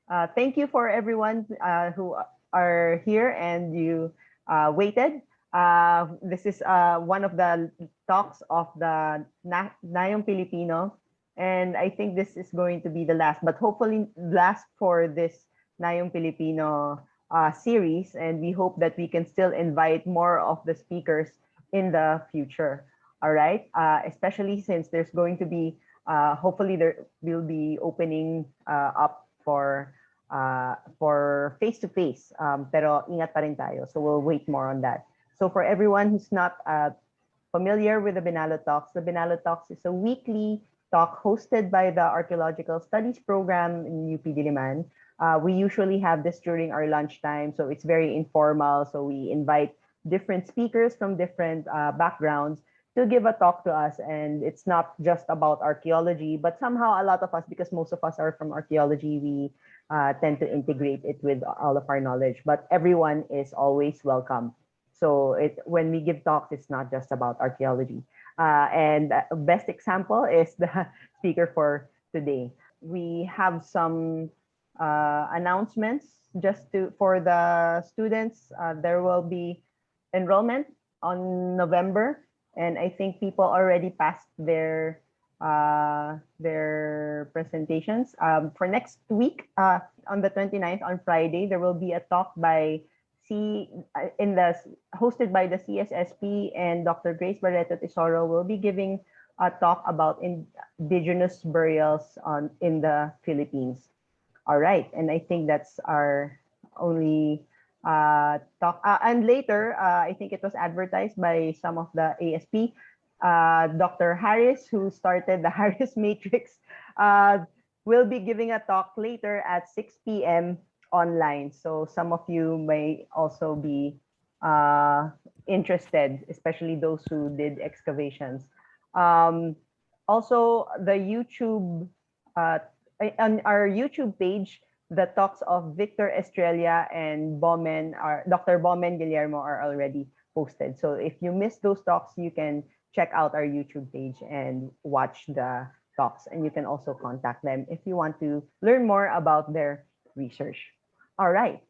Thank you for everyone who are here and you waited. This is one of the talks of the Nayong Pilipino, and I think this is going to be the last, but hopefully last for this Nayong Filipino series, and we hope that we can still invite more of the speakers in the future. All right, especially since there's going to be hopefully there will be opening up for face to face. Pero ingat pa rin tayo, so we'll wait more on that. So for everyone who's not familiar with the Binalot Talks, the Binalot Talks is a weekly talk hosted by the Archaeological Studies program in UP Diliman. We usually have this during our lunchtime, so it's very informal. So we invite different speakers from different backgrounds to give a talk to us. And it's not just about archaeology, but somehow a lot of us, because most of us are from archaeology, we tend to integrate it with all of our knowledge. But everyone is always welcome. So when we give talks, it's not just about archaeology. And best example is the speaker for today. We have some announcements for the students. There will be enrollment on November, and I think people already passed their presentations. For next week, on the 29th, on Friday, there will be a talk by hosted by the CSSP, and Dr. Grace Barreto Tesoro will be giving a talk about indigenous burials in the Philippines. All right, and I think that's our only talk. And later, I think it was advertised by some of the ASP. Dr. Harris, who started the Harris Matrix, will be giving a talk later at 6 p.m. online. So some of you may also be interested, especially those who did excavations. Also, the YouTube, on our YouTube page, the talks of Victor Estrella and Dr. Bowman Guillermo are already posted. So if you missed those talks, you can check out our YouTube page and watch the talks. And you can also contact them if you want to learn more about their research. All right.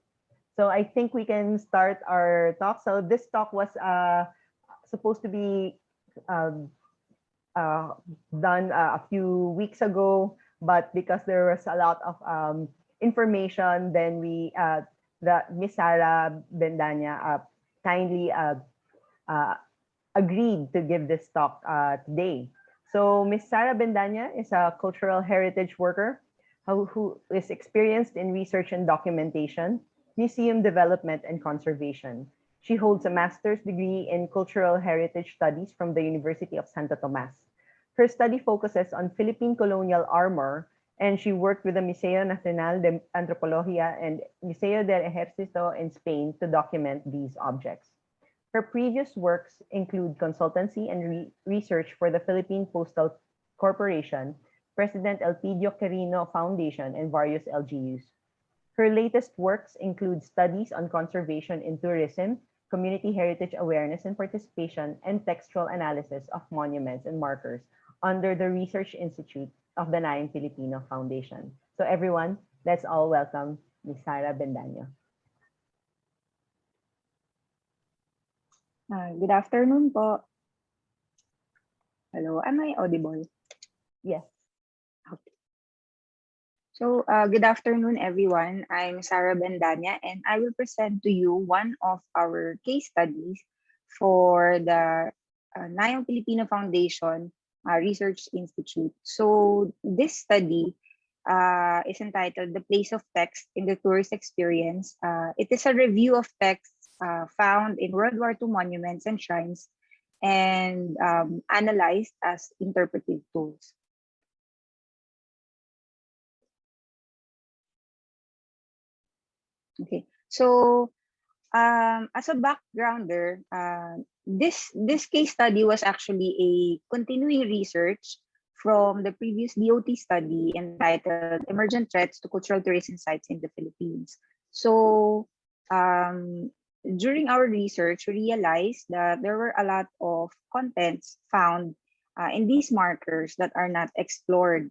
So I think we can start our talk. So this talk was supposed to be done a few weeks ago, but because there was a lot of information, then the Miss Sarah Bendaña kindly agreed to give this talk today. So Miss Sarah Bendaña is a cultural heritage worker who is experienced in research and documentation, museum development, and conservation. She holds a master's degree in cultural heritage studies from the University of Santo Tomas. Her study focuses on Philippine colonial armor, and she worked with the Museo Nacional de Antropología and Museo del Ejército in Spain to document these objects. Her previous works include consultancy and research for the Philippine Postal Corporation, President Elpidio Quirino Foundation, and various LGUs. Her latest works include studies on conservation in tourism, community heritage awareness and participation, and textual analysis of monuments and markers under the Research Institute of the Nayong Filipino Foundation. So everyone, let's all welcome Ms. Sarah Bendaña. Good afternoon po. Hello, am I audible? Yes. Okay. So, good afternoon, everyone. I'm Sarah Bendaña, and I will present to you one of our case studies for the Nayong Filipino Foundation Research Institute. So, this study is entitled The Place of Text in the Tourist Experience. It is a review of texts found in World War II monuments and shrines and analyzed as interpretive tools. Okay, so as a backgrounder, this case study was actually a continuing research from the previous DOT study entitled Emergent Threats to Cultural Tourism Sites in the Philippines. So during our research, we realized that there were a lot of contents found in these markers that are not explored.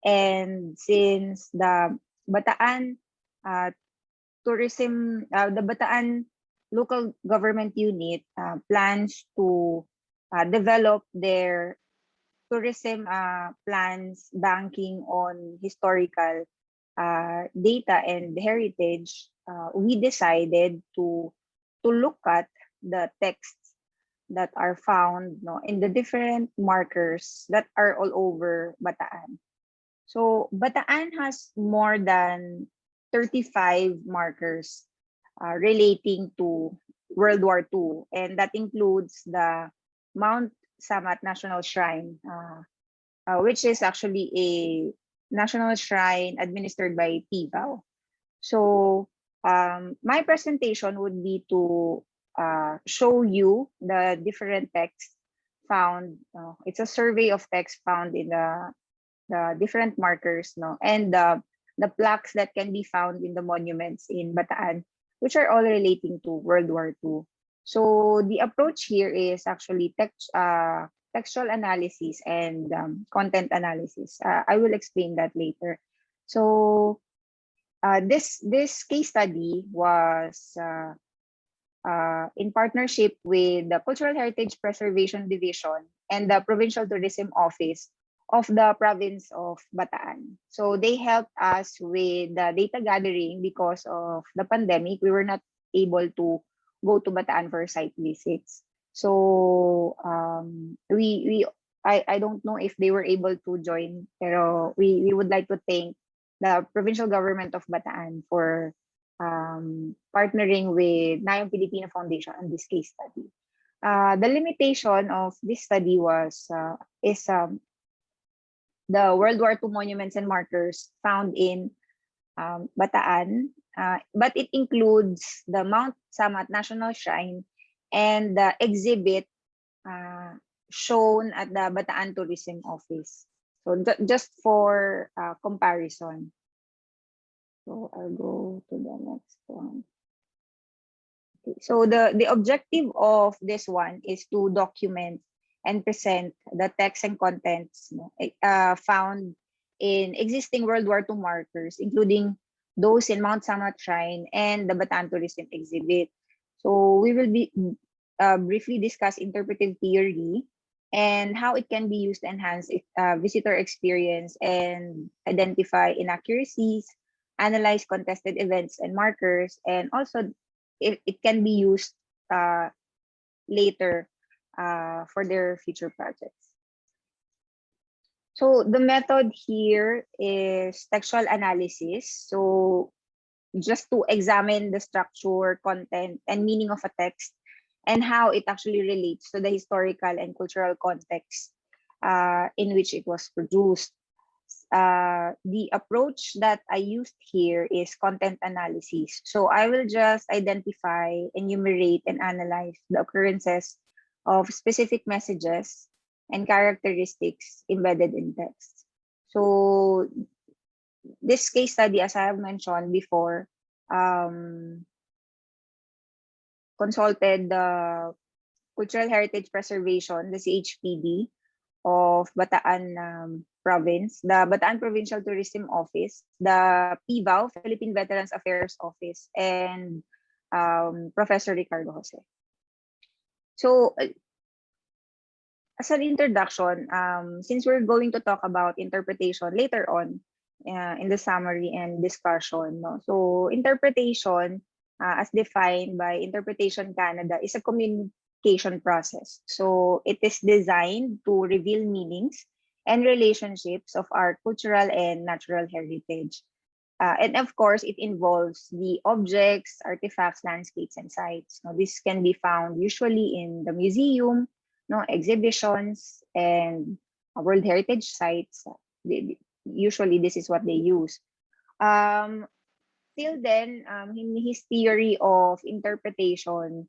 And since the Bataan uh, tourism, the Bataan local government unit plans to develop their tourism plans banking on historical data and heritage. We decided to look at the texts that are found, no, in the different markers that are all over Bataan. So Bataan has more than 35 markers relating to World War II, and that includes the Mount Samat National Shrine, which is actually a national shrine administered by PIVAO. So my presentation would be to show you the different texts found. It's a survey of text found in the different markers, no, and the plaques that can be found in the monuments in Bataan, which are all relating to World War II. So the approach here is actually textual analysis and content analysis. I will explain that later. So this case study was in partnership with the Cultural Heritage Preservation Division and the Provincial Tourism Office of the province of Bataan. So they helped us with the data gathering because of the pandemic. We were not able to go to Bataan for site visits. So I don't know if they were able to join, pero we would like to thank the provincial government of Bataan for partnering with Nayong Filipino Foundation on this case study. The limitation of this study is the World War II monuments and markers found in Bataan, but it includes the Mount Samat National Shrine and the exhibit shown at the Bataan Tourism Office. So just for comparison. So I'll go to the next one. Okay. So the objective of this one is to document and present the text and contents found in existing World War II markers, including those in Mount Samat Shrine and the Bataan Tourism Exhibit. So we will be briefly discuss interpretive theory and how it can be used to enhance visitor experience and identify inaccuracies, analyze contested events and markers, and also it can be used later for their future projects. So the method here is textual analysis. So just to examine the structure, content, and meaning of a text and how it actually relates to the historical and cultural context in which it was produced. The approach that I used here is content analysis. So I will just identify, enumerate, and analyze the occurrences of specific messages and characteristics embedded in text. So this case study, as I have mentioned before, consulted the Cultural Heritage Preservation, the CHPD of Bataan Province, the Bataan Provincial Tourism Office, the PIVAO, Philippine Veterans Affairs Office, and Professor Ricardo Jose. So as an introduction, since we're going to talk about interpretation later on in the summary and discussion, no? So interpretation, as defined by Interpretation Canada, is a communication process. So it is designed to reveal meanings and relationships of our cultural and natural heritage. And of course, it involves the objects, artifacts, landscapes, and sites. Now, this can be found usually in the museum, no, exhibitions, and World Heritage sites. Usually, this is what they use. Till then, in his theory of interpretation,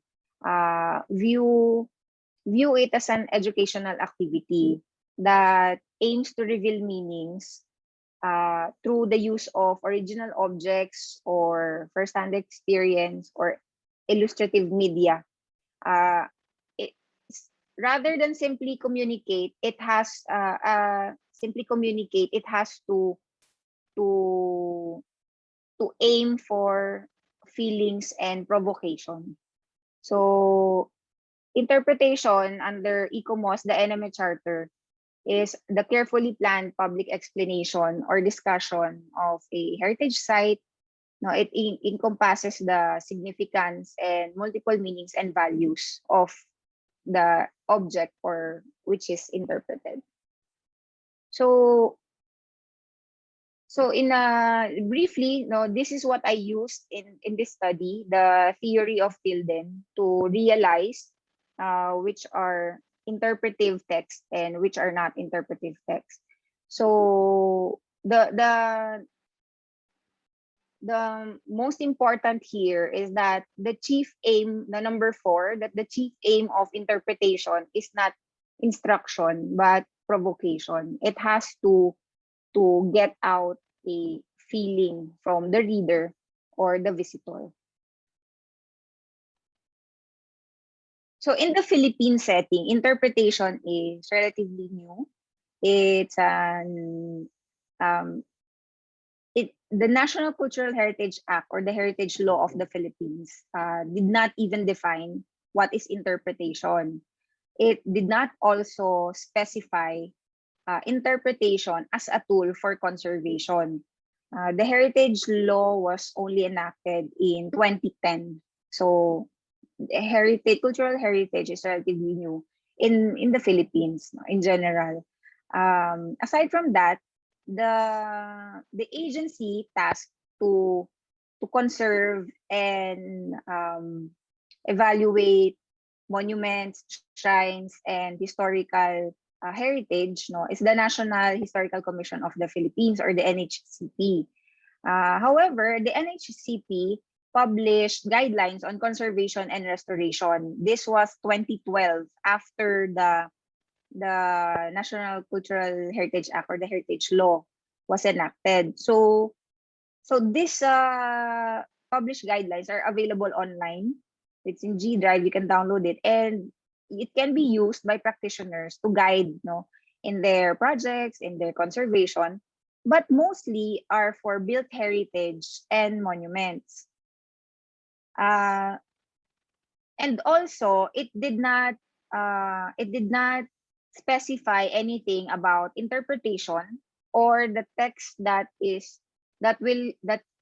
view it as an educational activity that aims to reveal meanings through the use of original objects or first-hand experience or illustrative media. Rather than simply communicate, it has to to aim for feelings and provocation. So interpretation under ICOMOS, the NMA Charter, is the carefully planned public explanation or discussion of a heritage site. No, it encompasses the significance and multiple meanings and values of the object or which is interpreted. So in briefly, no, this is what I used in this study, the theory of Tilden, to realize which are interpretive text and which are not interpretive text. So the most important here is that the chief aim, the number 4, that the chief aim of interpretation is not instruction but provocation. It has to get out a feeling from the reader or the visitor. So in the Philippine setting, interpretation is relatively new. It's the National Cultural Heritage Act or the Heritage Law of the Philippines did not even define what is interpretation. It did not also specify interpretation as a tool for conservation. The Heritage Law was only enacted in 2010. So cultural heritage is relatively new in the Philippines in general. Aside from that, the agency tasked to conserve and evaluate monuments, shrines, and historical heritage, no, is the National Historical Commission of the Philippines, or the NHCP. However, the NHCP published guidelines on conservation and restoration. This was 2012, after the National Cultural Heritage Act or the Heritage Law was enacted. So these published guidelines are available online. It's in G Drive. You can download it, and it can be used by practitioners to guide, in their projects, in their conservation, but mostly are for built heritage and monuments. And also, it did not specify anything about interpretation or the text that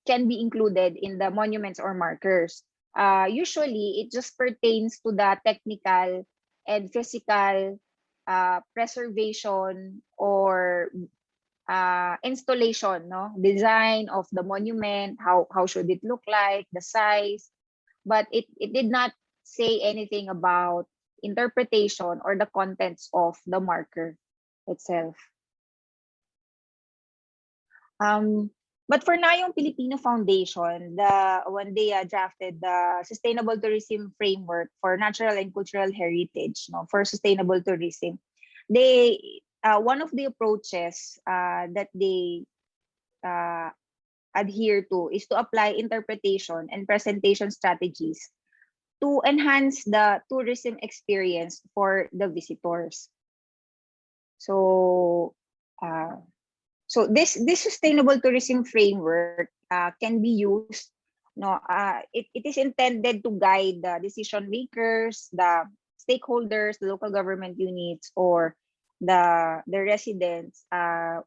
can be included in the monuments or markers. Usually, it just pertains to the technical and physical preservation or installation, design of the monument, how should it look like, the size, but it did not say anything about interpretation or the contents of the marker itself. But for Nayong Filipino Foundation, when they drafted the Sustainable Tourism Framework for Natural and Cultural Heritage, for sustainable tourism, they one of the approaches that they adhere to is to apply interpretation and presentation strategies to enhance the tourism experience for the visitors. So this sustainable tourism framework can be used. It is intended to guide the decision makers, the stakeholders, the local government units, or the residents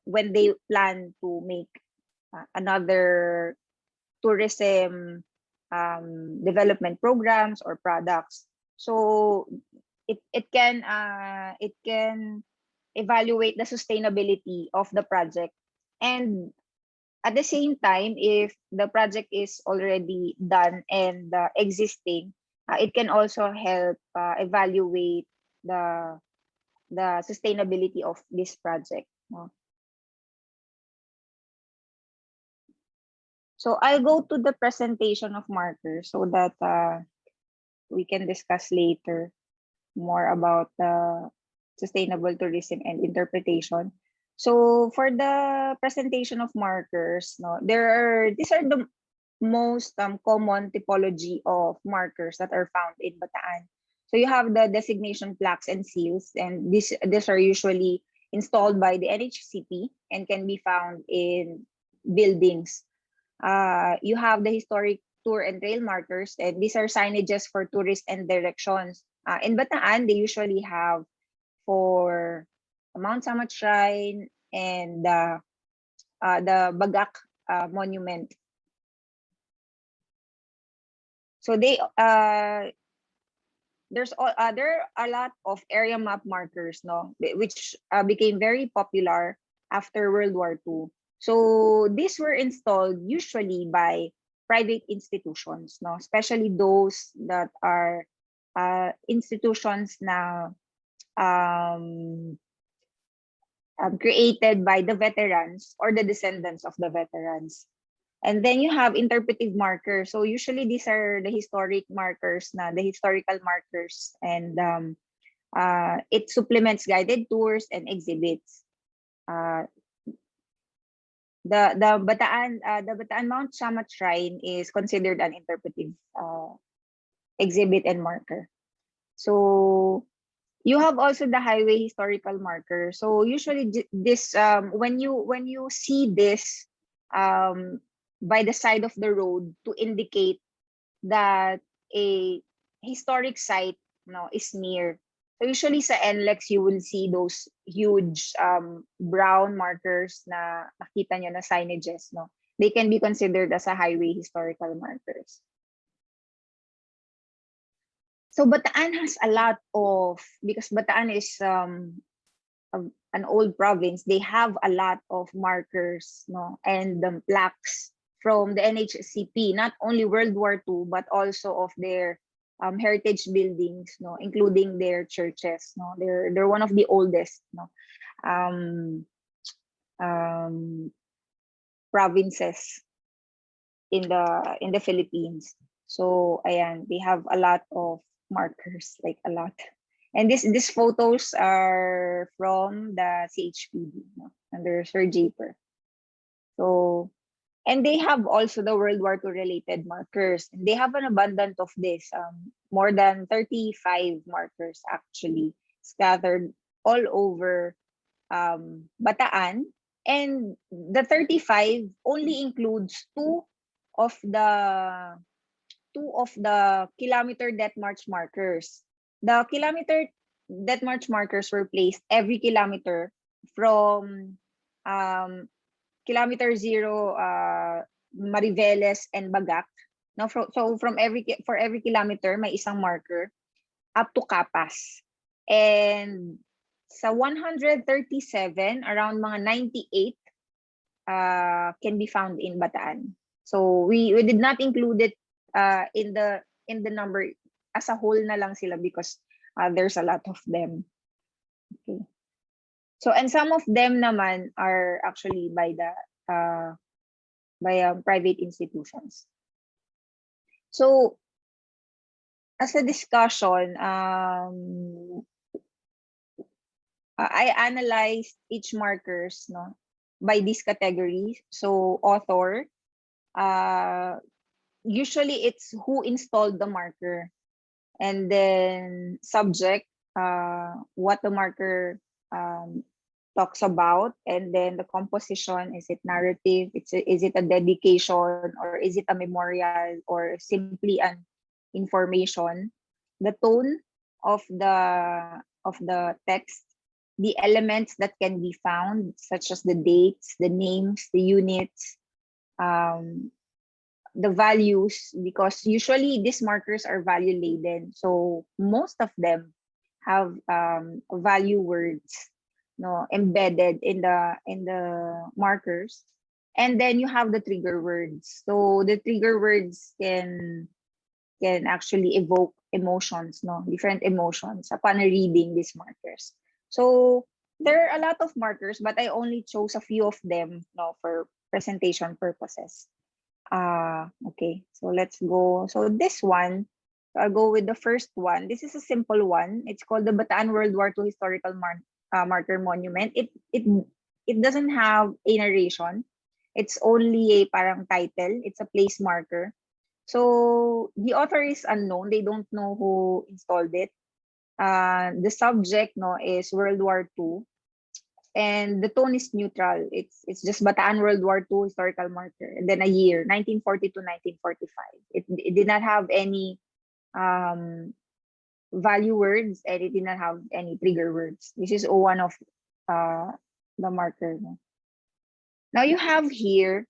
when they plan to make another tourism development programs or products. So it can evaluate the sustainability of the project, and at the same time, if the project is already done and existing, it can also help evaluate the sustainability of this project. So I'll go to the presentation of markers so that we can discuss later more about the sustainable tourism and interpretation. So for the presentation of markers, these are the most common typology of markers that are found in Bataan. So you have the designation plaques and seals, and these are usually installed by the NHCP and can be found in buildings. You have the historic tour and trail markers, and these are signages for tourists and directions. In Bataan, they usually have for Mount Samat Shrine and the Bagak monument. So there are a lot of area map markers, no, which became very popular after World War II. So these were installed usually by private institutions, no, especially those that are institutions na created by the veterans or the descendants of the veterans. And then you have interpretive markers. So usually these are the historic markers, the historical markers, and it supplements guided tours and exhibits. The Bataan Mount Samat Shrine is considered an interpretive exhibit and marker. So you have also the highway historical marker. So usually this when you see this by the side of the road to indicate that a historic site, is near. So usually sa NLEX, you will see those huge brown markers na nakita nyo na signages. No? They can be considered as a highway historical markers. So Bataan has a lot of, because Bataan is an old province, they have a lot of markers, and plaques from the NHCP, not only World War II, but also of their heritage buildings, including their churches. They're one of the oldest provinces in the Philippines. So ayan, they have a lot of markers, like a lot. And these photos are from the CHPD, under Sir Japer. So, and they have also the World War II related markers. And they have an abundance of this, more than 35 markers actually scattered all over Bataan. And the 35 only includes two of the kilometer death march markers. The kilometer death march markers were placed every kilometer from kilometer 0, Mariveles and Bagak. Now, so for every kilometer, may isang marker up to Capas. And sa 137, around mga 98 can be found in Bataan. So we did not include it in the number as a whole na lang sila because there's a lot of them. Okay. So, and some of them naman are actually by private institutions. So, as a discussion, I analyzed each markers, by these categories. So, author, usually it's who installed the marker, and then subject, what the marker talks about, and then the composition, is it narrative, is it a dedication, or is it a memorial, or simply an information, the tone of the text, the elements that can be found, such as the dates, the names, the units, the values, because usually these markers are value laden, so most of them have value words embedded in the markers. And then you have the trigger words. So the trigger words can actually evoke emotions, different emotions upon reading these markers. So there are a lot of markers, but I only chose a few of them for presentation purposes. Okay, so let's go. So this one, I'll go with the first one. This is a simple one. It's called the Bataan World War II Historical Marker Monument. It doesn't have a narration. It's only a parang title. It's a place marker. So the author is unknown. They don't know who installed it. The subject is World War II. and the tone is neutral. It's just Bataan World War II historical marker, and then a year 1940 to 1945. It did not have any value words, and it did not have any trigger words. This is one of the marker. Now you have here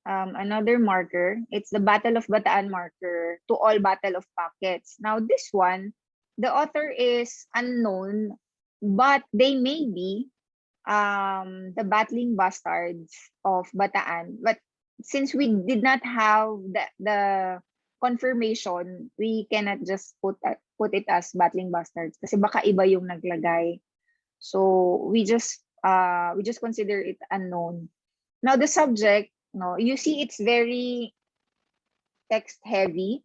another marker. It's the Battle of Bataan marker to all Battle of Pockets. Now this one, the author is unknown, but they may be the battling bastards of Bataan. But since we did not have the confirmation, we cannot just put it as battling bastards kasi baka iba yung naglagay. So we just consider it unknown. Now the subject, no, you see it's very text heavy.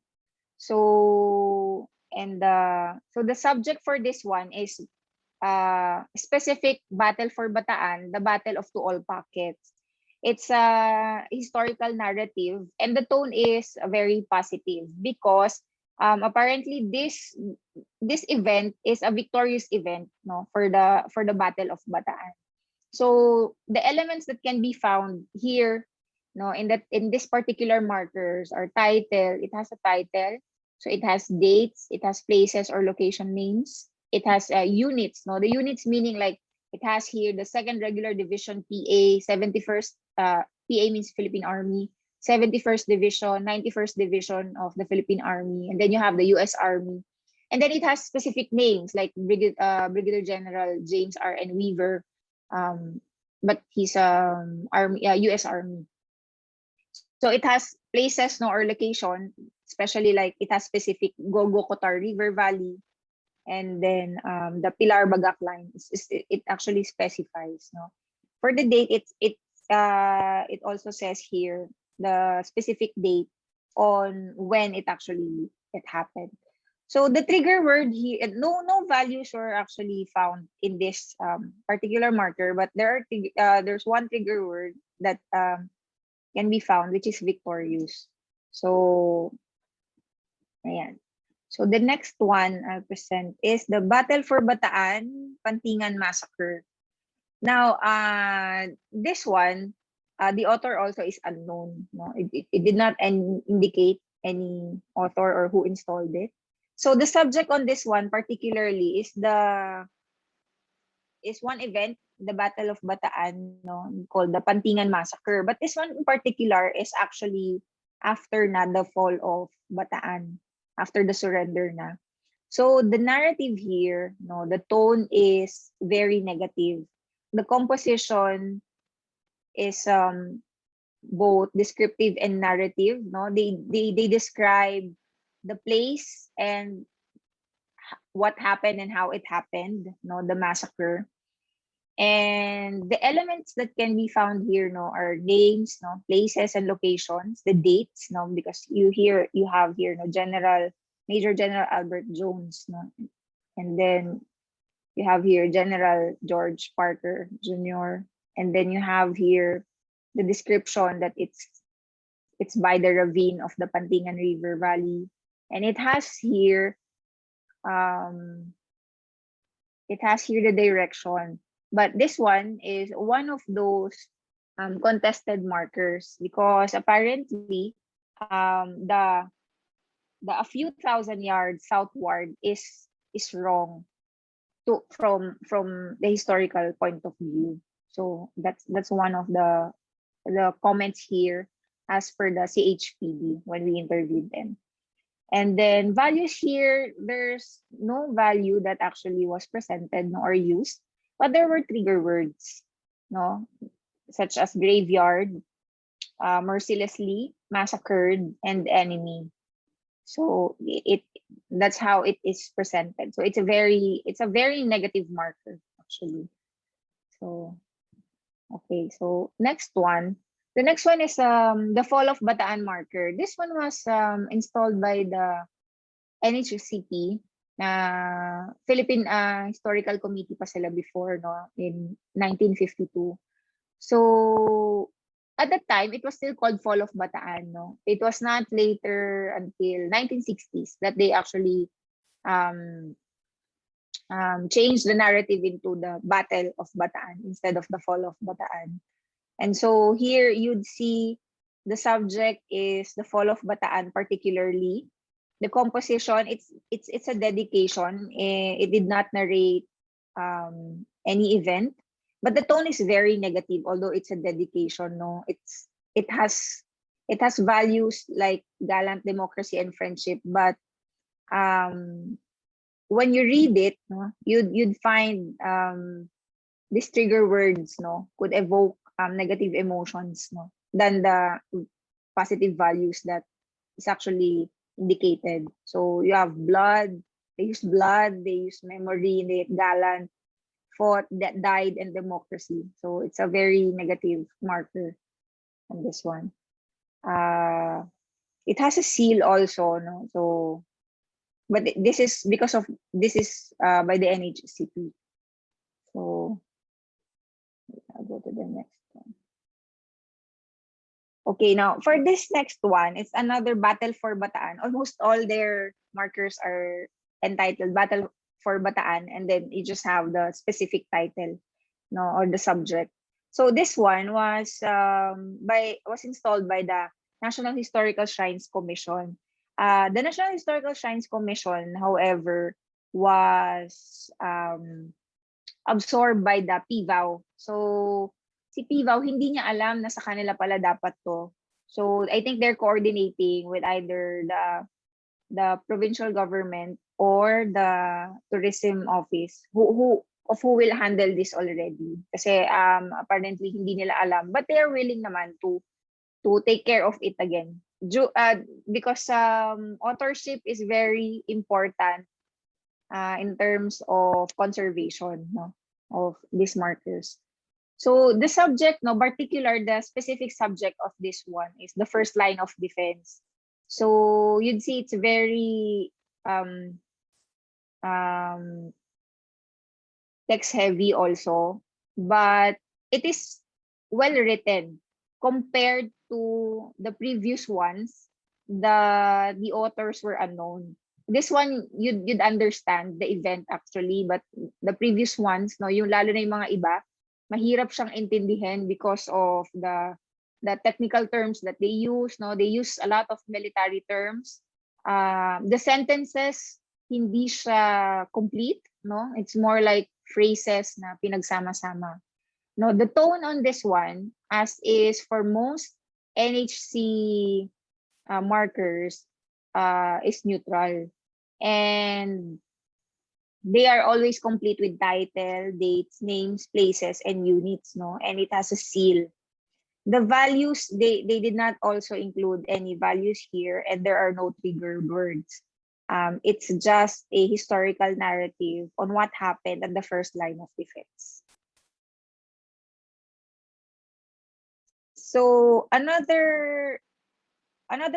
So the subject for this one is specific battle for Bataan, the Battle of All Pockets. It's a historical narrative, and the tone is very positive because apparently this event is a victorious event, no, for the Battle of Bataan. So the elements that can be found here, no, in this particular markers are title. It has a title, so it has dates, it has places or location names. It has units, no, the units meaning like it has here the 2nd Regular Division PA, 71st PA means Philippine Army, 71st Division, 91st Division of the Philippine Army, and then you have the US Army. And then it has specific names like Brigadier General James R. N. Weaver, but he's US Army. So it has places, no, or location, especially like it has specific Gogo Kotar River Valley, and then the Pilar Bagak line. It actually specifies, no. For the date, it also says here the specific date on when it happened. So the trigger word here, no values were actually found in this particular marker, but there's one trigger word that can be found, which is victorious. So, ayan. So the next one I'll present is the Battle for Bataan, Pantingan Massacre. Now, this one, the author also is unknown. No, it did not indicate any author or who installed it. So the subject on this one particularly is one event, the Battle of Bataan, no, called the Pantingan Massacre. But this one in particular is actually after the fall of Bataan, after the surrender na. So the narrative here, no, the tone is very negative. The composition is both descriptive and narrative. No, they describe the place and what happened and how it happened. No, the massacre. And the elements that can be found here, no, are names, no, places and locations, the dates, no, because you have here, no, Major General Albert Jones, no, and then you have here General George Parker Jr., and then you have here the description that it's by the ravine of the Pantingan River Valley, and it has here the direction. But this one is one of those contested markers because apparently the a few thousand yards southward is wrong from the historical point of view. So that's one of the comments here as per the CHPD when we interviewed them. And then values here, there's no value that actually was presented or used, but there were trigger words, no, such as graveyard, mercilessly, massacred, and enemy. So that's how it is presented. So it's a very negative marker actually. So okay, so next one. The next one is the fall of Bataan marker. This one was installed by the NHCP, Philippine Historical Committee pa sila before, no, in 1952. So at that time, it was still called Fall of Bataan, no. It was not later until 1960s that they actually change the narrative into the Battle of Bataan instead of the Fall of Bataan. And so here you'd see the subject is the Fall of Bataan, particularly. The composition, it's a dedication. It did not narrate any event, but the tone is very negative. Although it's a dedication, no, it has values like gallant democracy and friendship. But when you read it, no, you'd find these trigger words, no, could evoke negative emotions, no, than the positive values that is actually indicated. So you have blood, they use memory, they gallant, fought, that died, and democracy. So it's a very negative marker on this one. It has a seal also, no. So, but this is because of by the NHCP. So I'll go to the next one. Okay, now for this next one, it's another Battle for Bataan. Almost all their markers are entitled Battle for Bataan, and then you just have the specific title, no, or the subject. So this one was installed by the National Historical Shrines Commission. The National Historical Shrines Commission, however, was absorbed by the PVAW. So si PVAW, hindi niya alam na sa kanila pala dapat to. So I think they're coordinating with either the provincial government or the tourism office who will handle this already. Kasi apparently hindi nila alam, but they are willing naman to take care of it again. Because authorship is very important in terms of conservation, no, of these markers. So the subject, no, the specific subject of this one is the first line of defense. So you'd see it's very text heavy also, but it is well written compared to the previous ones. The authors were unknown. This one you'd understand the event actually, but the previous ones, no, yung lalo na yung mga iba, mahirap siyang intindihin because of the technical terms that they use, no, they use a lot of military terms. The sentences hindi siya complete, no, it's more like phrases na pinagsama-sama. No, the tone on this one, as is for most NHC markers, is neutral. And they are always complete with title, dates, names, places, and units, no? And it has a seal. The values, they did not also include any values here, and there are no trigger words. It's just a historical narrative on what happened at the first line of defense. So another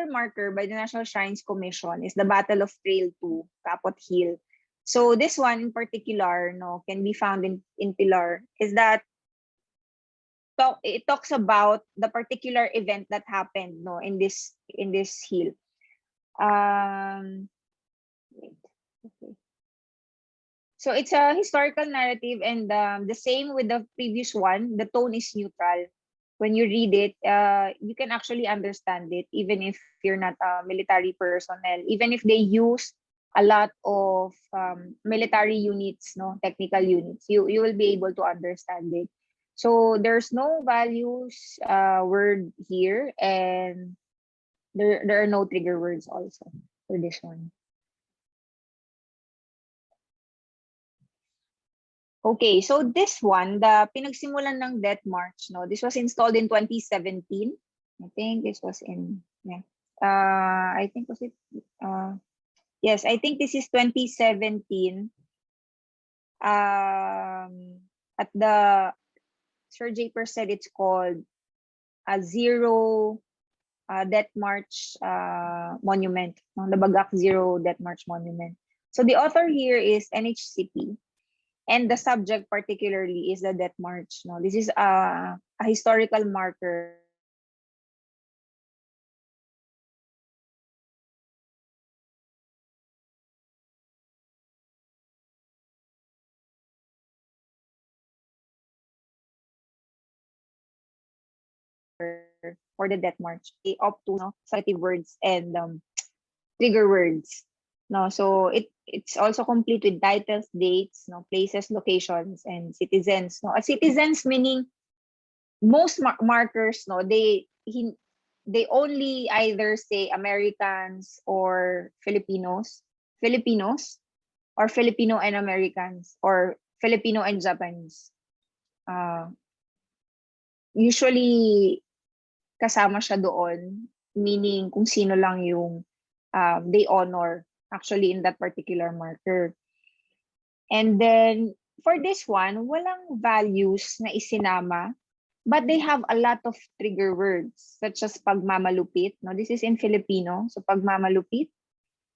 marker by the National Shrines Commission is the Battle of Trail 2, Kapot Hill. So this one in particular, no, can be found in Pilar, is that it talks about the particular event that happened, no, in this hill. Okay. So it's a historical narrative, and the same with the previous one. The tone is neutral. When you read it, you can actually understand it, even if you're not a military personnel, even if they use a lot of military units, no, technical units, you will be able to understand it. So there's no values word here, and there are no trigger words also for this one. Okay, so this one, the pinagsimulan ng Death March, no, this was installed in 2017. I think this was in, yeah. I think was it, yes, I think this is 2017. At the, Sir Japer said it's called a Zero Death March Monument, no, the Bagak Zero Death March Monument. So the author here is NHCP. And the subject particularly is the Death March. No, this is a historical marker for the death march, they opt to selective words and trigger words. No, so it's also complete with titles, dates, places, locations, and citizens. No, citizens meaning most markers. No, they only either say Americans or Filipinos, or Filipino and Americans, or Filipino and Japanese. Usually kasama siya doon, meaning kung sino lang yung they honor actually in that particular marker. And then for this one, walang values na isinama, but they have a lot of trigger words such as pagmamalupit. No, this is in Filipino. So pagmamalupit,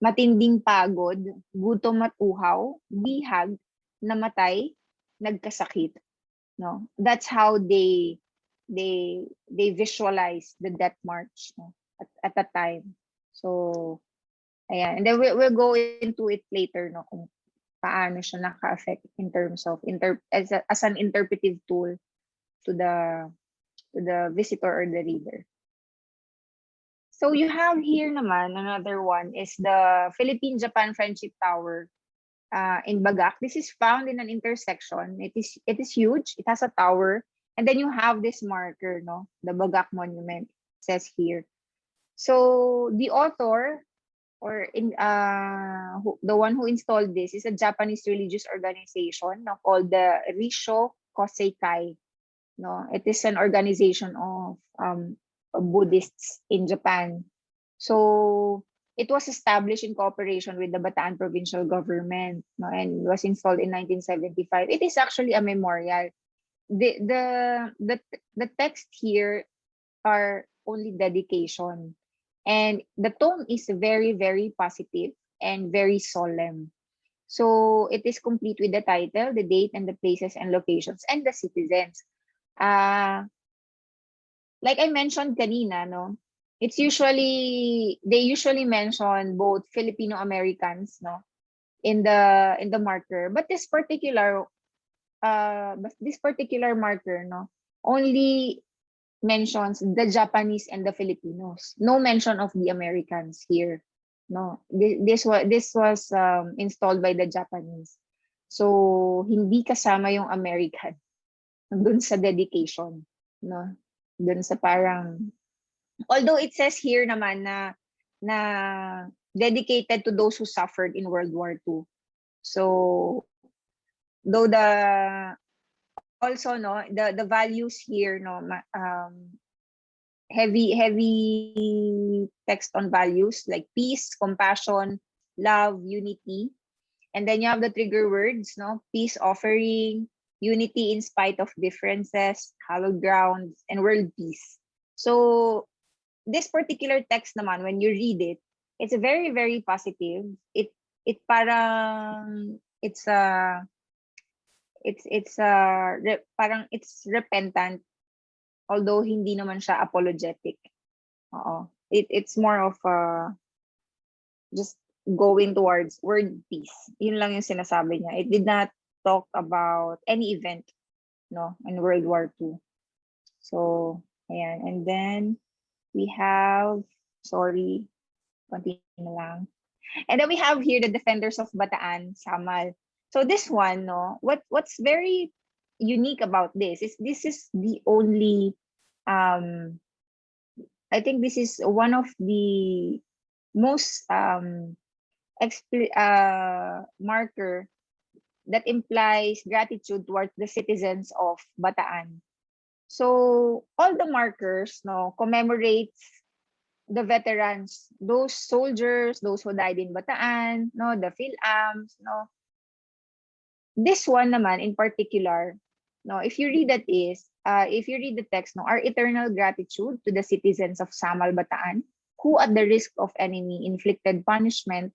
matinding pagod, gutom at uhaw, bihag, namatay, nagkasakit. No, that's how they visualize the death march, at that time. So ayan, and then we'll go into it later, kung paano siya naka-affect in terms of as an interpretive tool to the visitor or the reader. So you have here naman another one is the Philippine-Japan Friendship Tower in Bagak. This is found in an intersection. It is huge. It has a tower, and then you have this marker, the Bagak Monument, it says here. So the author, or the one who installed this, is a Japanese religious organization called the Risho Koseikai. No, it is an organization of Buddhists in Japan. So it was established in cooperation with the Bataan provincial government, and was installed in 1975. It is actually a memorial. The text here are only dedication. And the tone is very, very positive and very solemn. So it is complete with the title, the date, and the places and locations, and the citizens. Like I mentioned kanina, they usually mention both Filipino Americans, in the marker. But this particular marker, only mentions the Japanese and the Filipinos. No mention of the Americans here. No, this was installed by the Japanese. So hindi kasama yung American dun sa dedication, dun sa parang, although it says here naman na dedicated to those who suffered in World War II. So though also the values here, heavy text on values like peace, compassion, love, unity. And then you have the trigger words, peace offering, unity in spite of differences, hallowed grounds, and world peace. So this particular text naman, when you read it, it's very, very positive. It's parang it's repentant, although hindi naman siya apologetic. It's more of just going towards world peace. Yun lang yung sinasabi niya. It did not talk about any event, in World War II. So ayan, and then we have, continue na lang. And then we have here the Defenders of Bataan, Samal. So this one, what's very unique about this is the only, I think this is one of the most marker that implies gratitude towards the citizens of Bataan. So all the markers commemorates the veterans, those soldiers, those who died in Bataan, the PhilAms, This one naman in particular, if you read the text, our eternal gratitude to the citizens of Samal Bataan, who at the risk of enemy inflicted punishment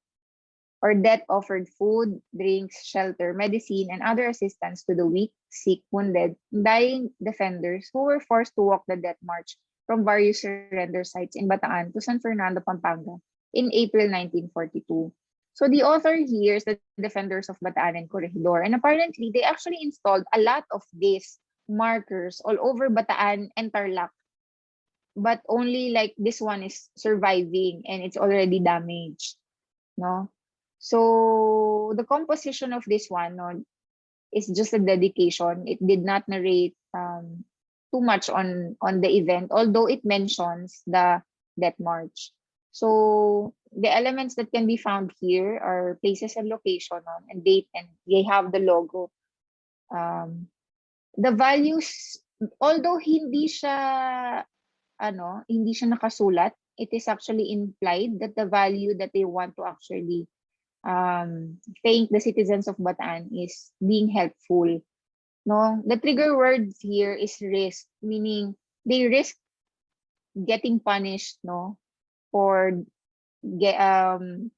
or death offered food, drinks, shelter, medicine, and other assistance to the weak, sick, wounded, dying defenders who were forced to walk the death march from various surrender sites in Bataan to San Fernando, Pampanga in April 1942. So the author here is the Defenders of Bataan and Corregidor, and apparently they actually installed a lot of these markers all over Bataan and Tarlac but only like this one is surviving and it's already damaged, no? So the composition of this one, no, is just a dedication. It did not narrate too much on the event, although it mentions the death march. So the elements that can be found here are places and location, and date, and they have the logo. The values, although hindi siya nakasulat, it is actually implied that the value that they want to actually thank the citizens of Bataan is being helpful. No, the trigger words here is risk, meaning they risk getting punished, no, for being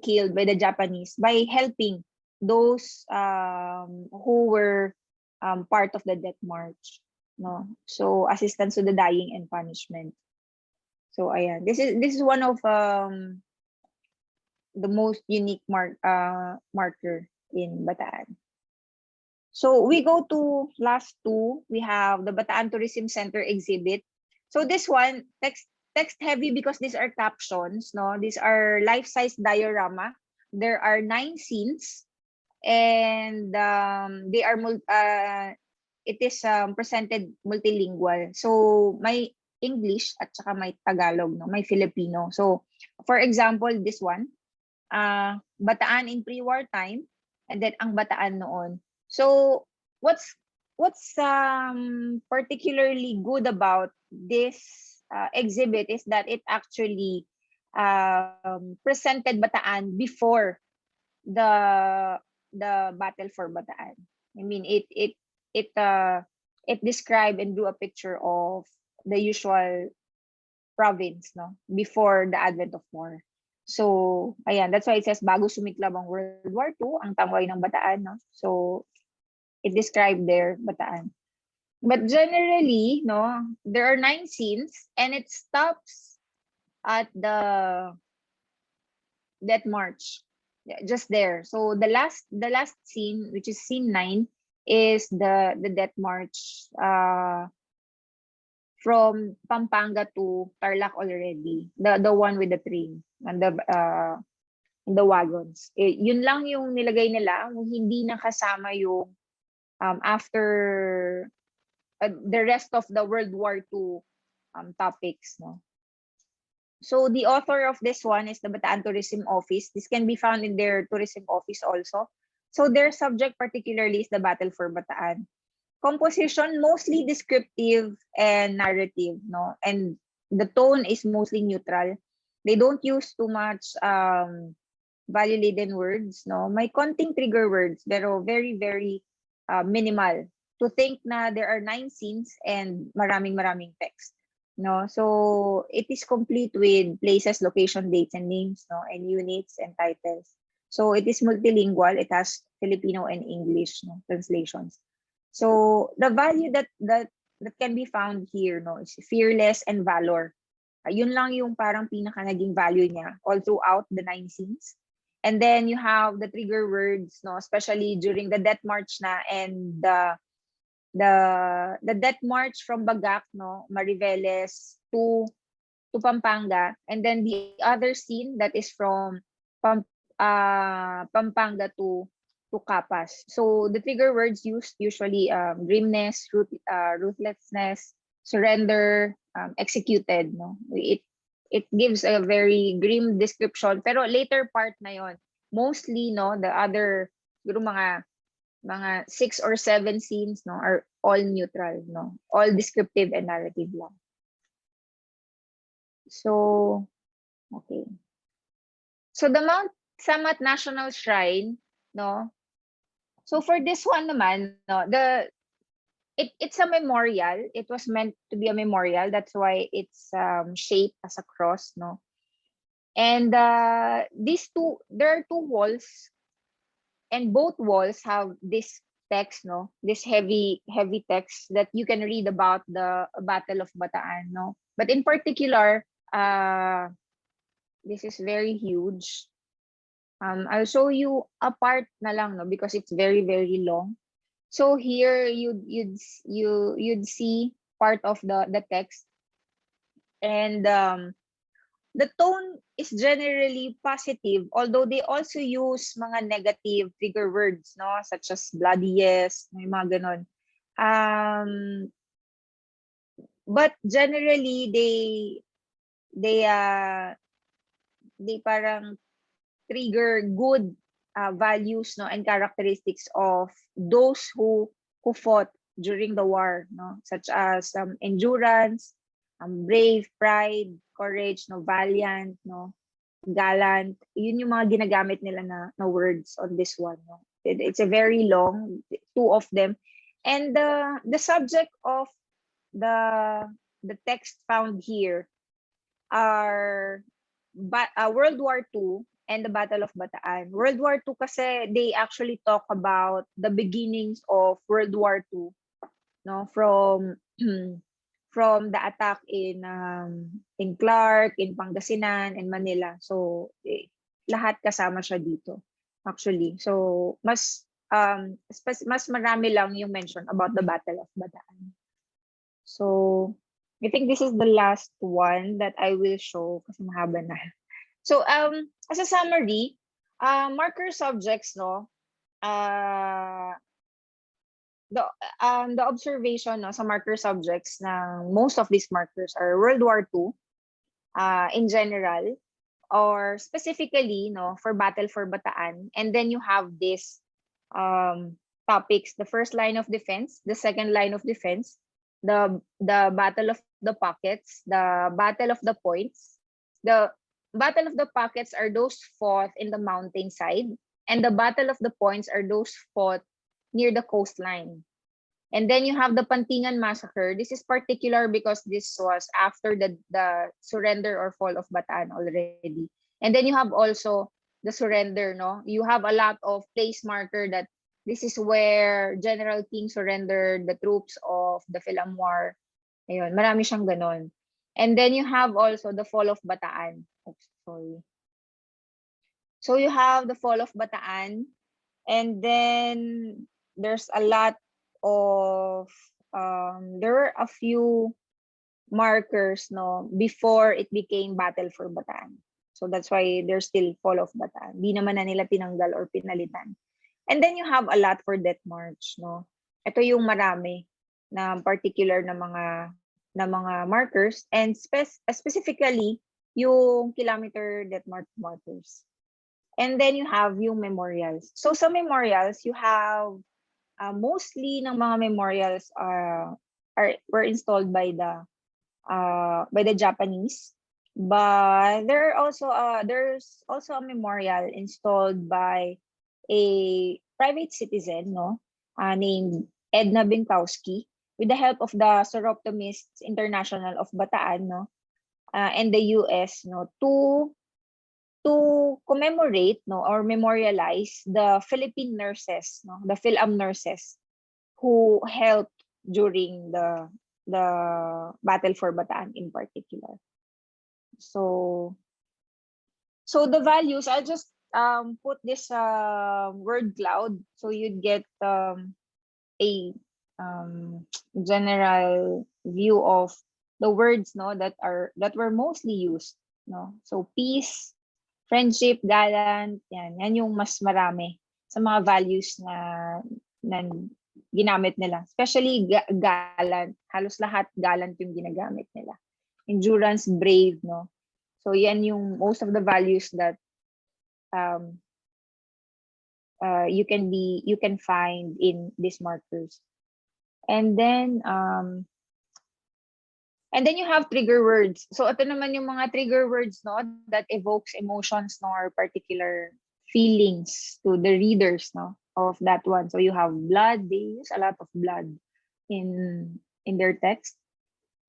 killed by the Japanese by helping those who were part of the death march, no. So assistance to the dying and punishment. So ayan, this is one of the most unique marker in Bataan. So we go to last two. We have the Bataan Tourism Center exhibit. So this one, text heavy because these are captions, no? These are life-size diorama. There are 9 scenes, and they are it is presented multilingual. So may English at saka may Tagalog, no? May Filipino. So for example, this one, Bataan in pre-war time, and then ang Bataan noon. So what's particularly good about this exhibit is that it actually presented Bataan before the battle for Bataan. I mean, it described and drew a picture of the usual province, no, before the advent of war. So ayan, that's why it says bago sumiklab ang World War II, ang tangway ng Bataan, no. So it described their Bataan. But generally, no, there are 9 scenes, and it stops at the death march, just there. So the last scene, which is scene 9, is the death march from Pampanga to Tarlac already. The one with the train and the wagons. Yun lang yung nilagay nila, hindi nakasama yung after the rest of the World War II topics, no. So the author of this one is the Bataan Tourism Office. This can be found in their tourism office also. So their subject particularly is the battle for Bataan. Composition, mostly descriptive and narrative, no, and the tone is mostly neutral. They don't use too much value-laden words, no. May konting trigger words, pero very, very minimal. To think na there are 9 scenes and maraming text, no. So it is complete with places, location, dates, and names, no, and units and titles. So it is multilingual. It has Filipino and English, no, translations. So the value that can be found here, no, is fearless and valor. Yun lang yung parang pinaka naging value niya all throughout the 9 scenes. And then you have the trigger words, no, especially during the death march na, and the death march from Bagak, no, Mariveles to Pampanga, and then the other scene that is from Pampanga to Capas. So the trigger words used usually grimness, ruthlessness, surrender, executed, no. It gives a very grim description, pero later part na yon. Mostly, no, the other siguro mga 6 or 7 scenes, no, are all neutral, no, all descriptive and narrative lang. So okay. So the Mount Samat National Shrine, no. So for this one naman, no, it's a memorial. It was meant to be a memorial. That's why it's shaped as a cross, no. And there are 2 walls, and both walls have this text, no, this heavy text that you can read about the Battle of Bataan, no. But in particular, this is very huge. I'll show you a part na lang, no, because it's very, very long. So here you'd see part of the text. And the tone is generally positive, although they also use mga negative trigger words, no, such as bloody yes, may mga ganon. But generally they parang trigger good values, no, and characteristics of those who fought during the war, no, such as endurance, brave, pride, courage, no, valiant, no, gallant. Yun yung mga ginagamit nila na words on this one, no. It's a very long, two of them. And the subject of the text found here are World War II and the Battle of Bataan. World War II kasi they actually talk about the beginnings of World War II, no, from from the attack in Clark, in Pangasinan, and Manila. So lahat kasama siya dito actually. So mas mas marami lang yung mention about the Battle of Bataan. So I think this is the last one that I will show kasi mahaba na. So as a summary, marker subjects, no, the observation, no, sa marker subjects ng most of these markers are World War II in general, or specifically, no, for Battle for Bataan. And then you have this topics: the first line of defense, the second line of defense, the Battle of the Pockets, the Battle of the Points. The Battle of the Pockets are those fought in the mountainside, and the Battle of the Points are those fought near the coastline. And then you have the Pantingan Massacre. This is particular because this was after the surrender or fall of Bataan already. And then you have also the surrender, no? You have a lot of place marker that this is where General King surrendered the troops of the Philam War. Ayun, marami siyang ganon. And then you have also the fall of Bataan. Oops, sorry. So you have the fall of Bataan, and then there's a lot of there were a few markers, no, before it became Battle for Bataan. So that's why there's still fall of Bataan. Di naman na nila tinanggal or pinalitan. And then you have a lot for Death March, no. Ito yung marami na particular na mga markers, and specifically yung kilometer Death March markers. And then you have yung memorials. So sa memorials, you have mostly ng mga memorials were installed by the Japanese, but there's also a memorial installed by a private citizen, no, named Edna Binkowski, with the help of the Soroptimists International of Bataan, no, and the US, no, to commemorate, no, or memorialize the Philippine nurses, no, the Philam nurses who helped during the Battle for Bataan in particular. So the values, I'll just put this word cloud so you'd get a general view of the words, no, that were mostly used, no. So peace, friendship, gallant, yan yung mas marami sa mga values na ginamit nila. Especially gallant, halos lahat gallant yung ginagamit nila. Endurance, brave, no. So yan yung most of the values that you can find in these markers. And then you have trigger words. So ito naman yung mga trigger words, no, that evokes emotions, no, or particular feelings to the readers, no, of that one. So you have blood. They use a lot of blood in their text.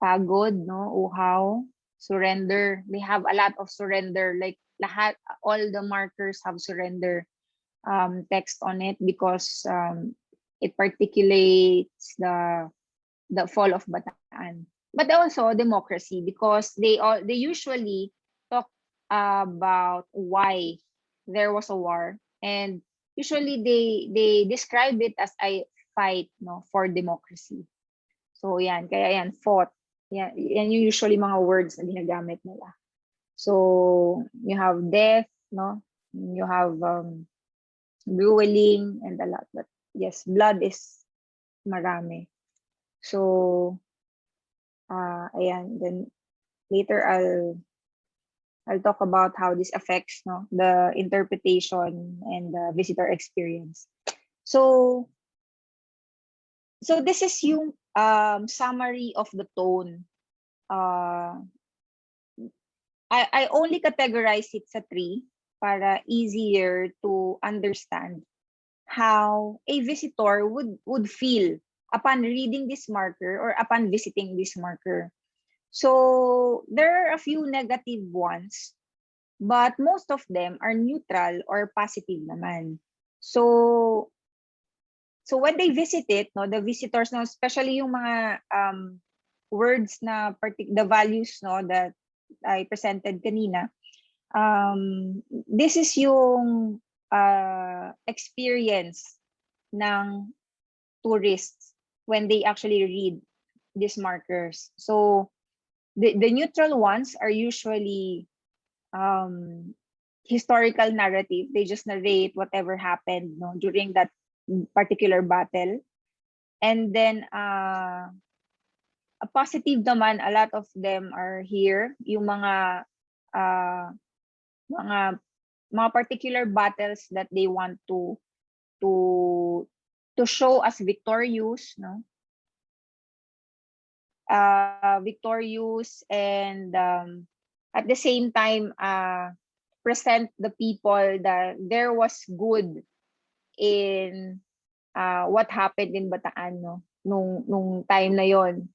Pagod, no, uhaw, surrender. They have a lot of surrender. Like lahat, all the markers have surrender text on it because it particulates the fall of Bataan. But also democracy, because they usually talk about why there was a war, and usually they describe it as a fight, no, for democracy. So yan, kaya yan, fought. Yeah, yan yung usually mga words na ginagamit nila. So you have death, no? You have grueling and a lot. But yes, blood is marami. So ayan, then later I'll talk about how this affects, no, the interpretation and the visitor experience. So this is yung summary of the tone. I only categorize it sa 3 para easier to understand how a visitor would feel upon reading this marker or upon visiting this marker. So there are a few negative ones, but most of them are neutral or positive naman. So when they visit it, no, the visitors, no, especially yung mga words na the values, no, that I presented kanina, this is yung experience ng tourists when they actually read these markers. So the neutral ones are usually historical narrative. They just narrate whatever happened, no, during that particular battle. And then a positive naman, a lot of them are here, yung mga particular battles that they want to show as victorious, no? Victorious, and at the same time present the people that there was good in what happened in Bataan, no, nung time na yon,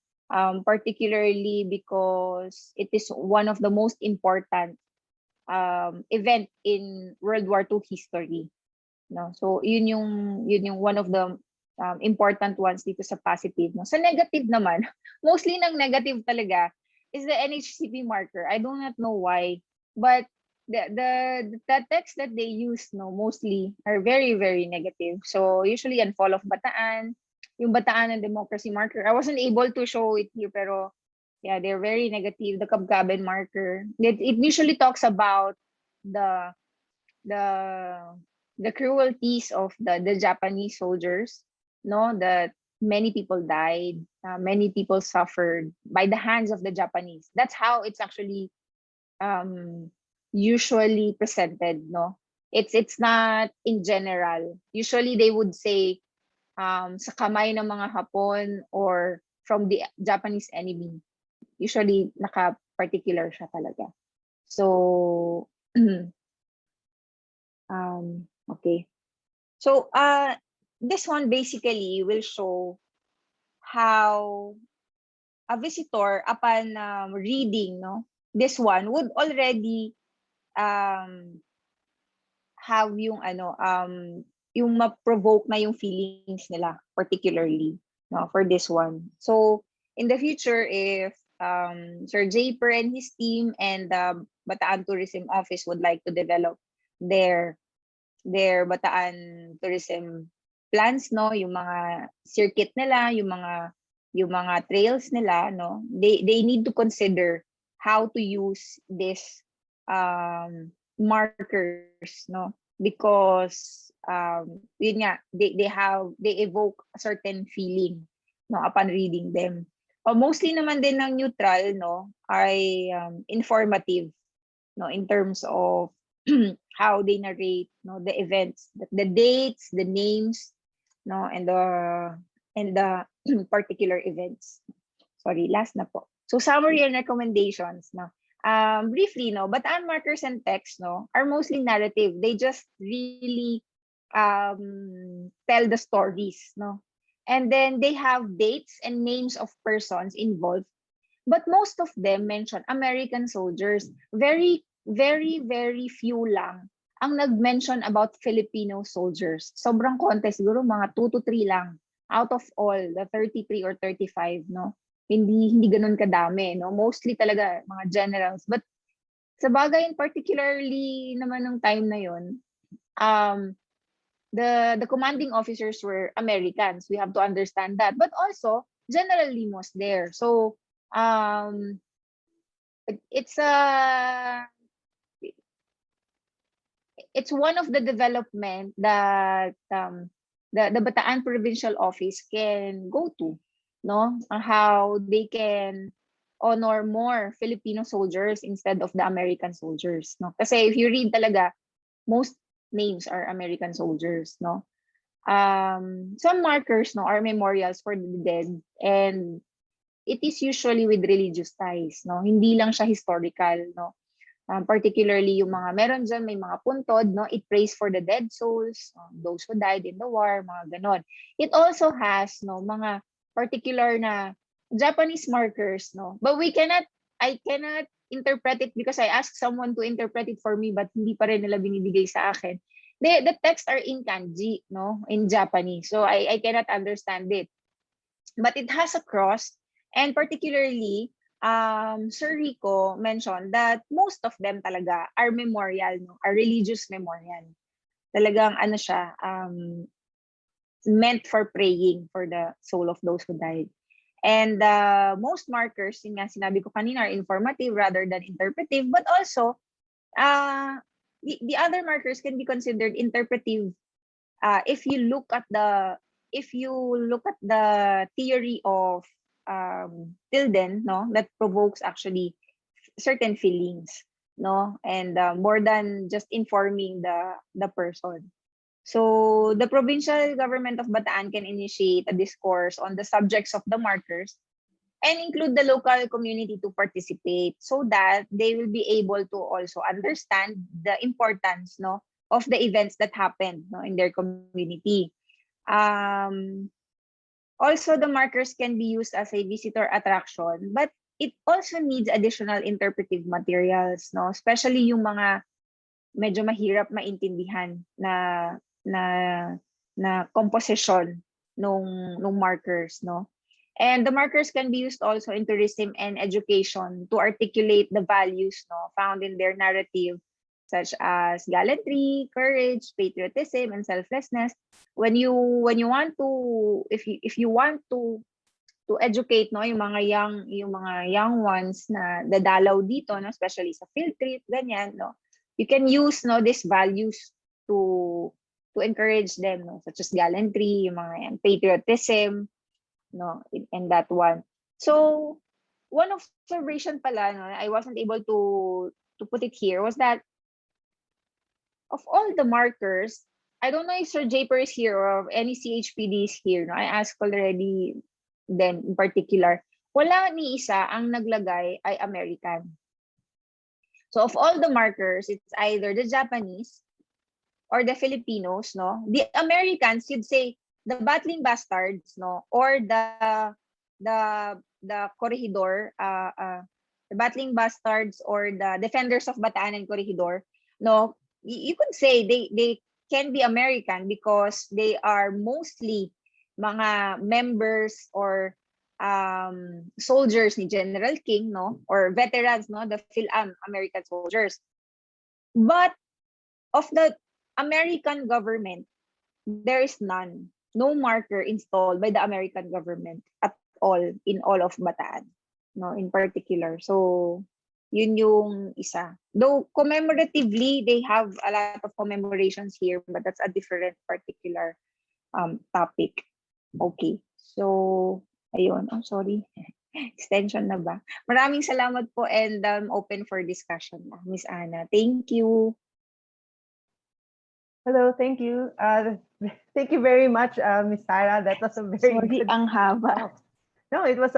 particularly because it is one of the most important event in World War II history, no. So yun yung one of the important ones dito sa positive, no. Sa negative naman, mostly ng negative talaga is the NHCP marker. I do not know why, but the text that they use, no, mostly are very, very negative. So usually ang Fall of Bataan, yung Bataan and Democracy marker. I wasn't able to show it here, pero yeah, they're very negative. The Kabgaben marker, it usually talks about the cruelties of the Japanese soldiers, no, that many people died, many people suffered by the hands of the Japanese. That's how it's actually usually presented, no. It's not in general. Usually they would say sa kamay ng mga Hapon or from the Japanese enemy. Usually naka-particular siya talaga. So okay. So this one basically will show how a visitor upon reading, no, this one would already have yung yung ma-provoke na yung feelings nila, particularly, no, for this one. So in the future, if Sir Japer and his team and the Bataan Tourism Office would like to develop their Bataan tourism plans, no, yung mga circuit nila, yung mga trails nila, no, they need to consider how to use this markers, no, because yun nga, they evoke a certain feeling, no, upon reading them. Mostly naman din ng neutral, no, ay informative, no, in terms of how they narrate, no, the events, the dates, the names, no, and the particular events. Sorry, last na po. So summary and recommendations, no. Briefly, no, Bataan markers and text, no, are mostly narrative. They just really tell the stories, no. And then they have dates and names of persons involved, but most of them mention American soldiers. Very, very, very few lang ang nag-mention about Filipino soldiers. Sobrang konti, siguro mga 2 to 3 lang out of all the 33 or 35, no. Hindi ganun kadami, no. Mostly talaga mga generals. But sa bagay, particularly naman nung time na yon, the commanding officers were Americans. We have to understand that. But also, General Lim was there. So Um, it's one of the development that the Bataan Provincial Office can go to, no? How they can honor more Filipino soldiers instead of the American soldiers, no? Kasi if you read talaga, most names are American soldiers, no? Some markers, no, are memorials for the dead, and it is usually with religious ties, no? Hindi lang siya historical, no? Particularly yung mga meron dyan, may mga puntod, no? It prays for the dead souls, those who died in the war, mga ganon. It also has, no, mga particular na Japanese markers, no? But I cannot interpret it because I asked someone to interpret it for me, but hindi pa rin nila binibigay sa akin. The text are in kanji, no? In Japanese. So I cannot understand it. But it has a cross, and particularly, Sir Rico mentioned that most of them talaga are memorial, no? Are religious memorial. Talagang ano siya, meant for praying for the soul of those who died. And most markers, yun nga sinabi ko kanina, are informative rather than interpretive, but also the other markers can be considered interpretive if you look at the theory of Tilden, no, that provokes actually certain feelings, no, and more than just informing the person. So the provincial government of Bataan can initiate a discourse on the subjects of the markers and include the local community to participate so that they will be able to also understand the importance, no, of the events that happened, no, in their community. Also, the markers can be used as a visitor attraction, but it also needs additional interpretive materials, no? Especially yung mga medyo mahirap maintindihan na composition nung markers, no? And the markers can be used also in tourism and education to articulate the values, no, found in their narrative, such as gallantry, courage, patriotism, and selflessness. When you want to, if you want to educate, no, yung mga young ones na dadalaw dito, no, especially sa field trip, ganyan, no, you can use, no, these values to encourage them, no, such as gallantry, yung mga yan, patriotism, no, and that one. So one observation pala, no, I wasn't able to put it here, was that of all the markers, I don't know if Sir Japer is here or any CHPD is here. No? I asked already then in particular. Wala ni isa ang naglagay ay American. So of all the markers, it's either the Japanese or the Filipinos, no? The Americans, you'd say the battling bastards, no? Or the corregidor, the battling bastards or the defenders of Bataan and Corregidor, no? You could say they can be American because they are mostly mga members or soldiers ni General King, no, or veterans, no, the Phil-Am American soldiers. But of the American government, there is none, no marker installed by the American government at all in all of Bataan, no, in particular. So yun yung isa. Though commemoratively, they have a lot of commemorations here, but that's a different particular topic. Okay. So, ayun. Oh, sorry. Extension na ba? Maraming salamat po and open for discussion na, Miss Anna. Thank you. Hello, thank you. Thank you very much, Miss Sarah. That was a very Sorry, good... ang haba. No, it was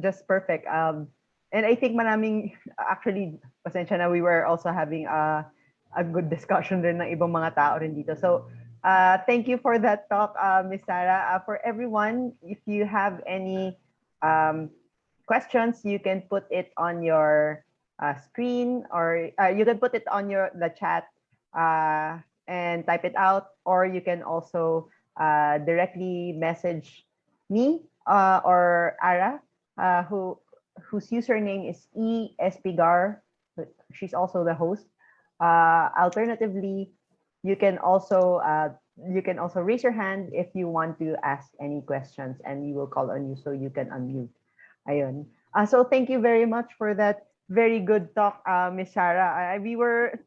just perfect. And I think maraming, actually, pasensya na, we were also having a good discussion rin ng ibang mga tao rin dito. So, thank you for that talk, Ms. Sarah. For everyone, if you have any questions, you can put it on your screen, or you can put it on the chat and type it out, or you can also directly message me or Ara, whose username is espigar. She's also the host. Alternatively, you can also raise your hand if you want to ask any questions, and we will call on you so you can unmute. Ayun. So thank you very much for that very good talk, Miss Sarah. We were